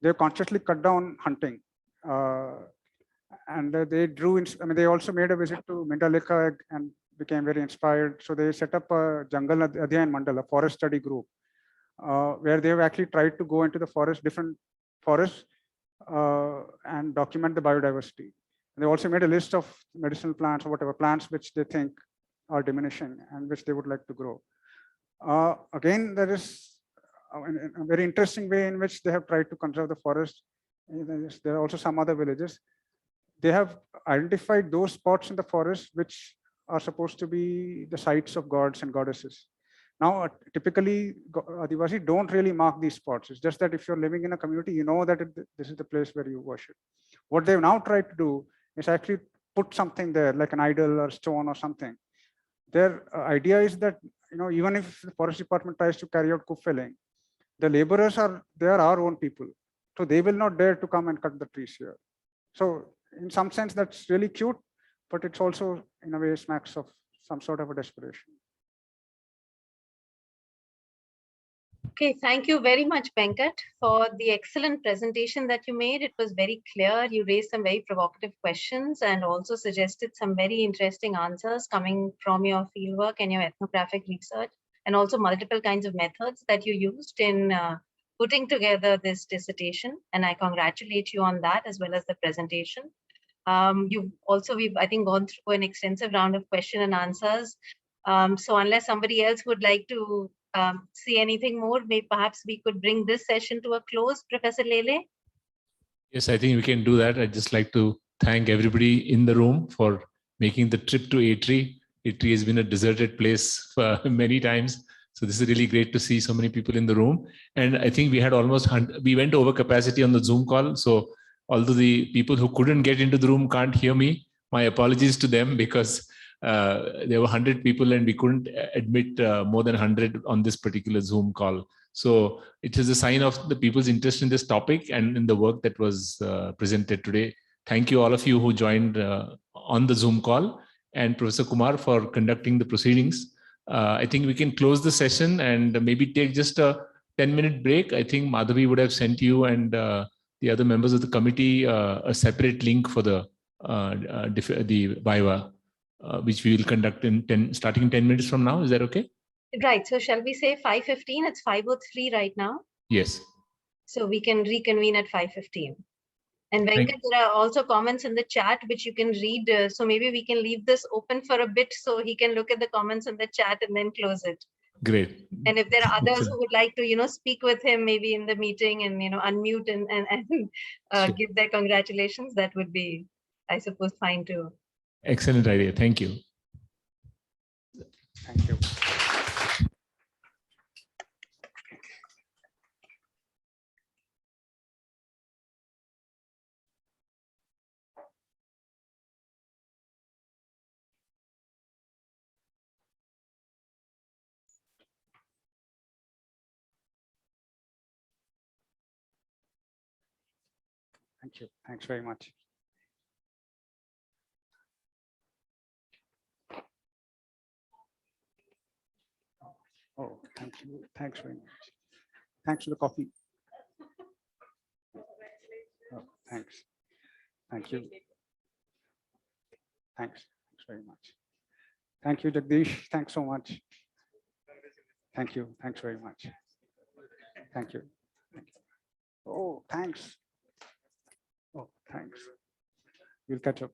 They consciously cut down hunting. And they drew in, they also made a visit to Mindalekha and became very inspired. So they set up a Jungle Adhyayan Mandal, a forest study group, where they have actually tried to go into the forest, different forests, and document the biodiversity. And they also made a list of medicinal plants or whatever plants which they think are diminishing and which they would like to grow. Again, there is a very interesting way in which they have tried to conserve the forest. There are also some other villages. They have identified those spots in the forest which are supposed to be the sites of gods and goddesses. Now, typically, Adivasi don't really mark these spots. It's just that if you're living in a community, you know that this is the place where you worship. What they've now tried to do is actually put something there, like an idol or stone or something. Their idea is that, even if the forest department tries to carry out coup felling, the laborers are our own people. So they will not dare to come and cut the trees here. So in some sense, that's really cute, but it's also in a way smacks of some sort of a desperation. Okay, thank you very much, Venkat, for the excellent presentation that you made. It was very clear. You raised some very provocative questions and also suggested some very interesting answers coming from your fieldwork and your ethnographic research, and also multiple kinds of methods that you used in putting together this dissertation. And I congratulate you on that, as well as the presentation. We've, I think, gone through an extensive round of question and answers. So unless somebody else would like to see anything more, perhaps we could bring this session to a close, Professor Lele. Yes, I think we can do that. I'd just like to thank everybody in the room for making the trip to Atri. Atri has been a deserted place for many times. So this is really great to see so many people in the room. And I think we had we went over capacity on the Zoom call. So although the people who couldn't get into the room can't hear me, my apologies to them, because there were 100 people and we couldn't admit more than 100 on this particular Zoom call. So it is a sign of the people's interest in this topic and in the work that was presented today. Thank you all of you who joined on the Zoom call, and Professor Kumar for conducting the proceedings. I think we can close the session and maybe take just a 10-minute break. I think Madhavi would have sent you and the other members of the committee a separate link for the Viva, which we will conduct starting in 10 minutes from now. Is that okay? Right. So shall we say 5:15? It's 5:03 right now. Yes. So we can reconvene at 5:15. And Venkat, there are also comments in the chat which you can read. So maybe we can leave this open for a bit so he can look at the comments in the chat and then close it. Great. And if there are others who would like to, speak with him maybe in the meeting and, unmute and Sure. give their congratulations, that would be I suppose, fine too. Excellent idea. Thank you. Thank you. Thank you. Thanks very much. Oh, thank you. Thanks very much. Thanks for the coffee. Oh, thanks. Thank you. Thanks. Thanks very much. Thank you, Jagdish. Thanks so much. Thank you. Thanks very much. Thank you. Thank you. Oh, thanks. Oh, thanks. We'll catch up.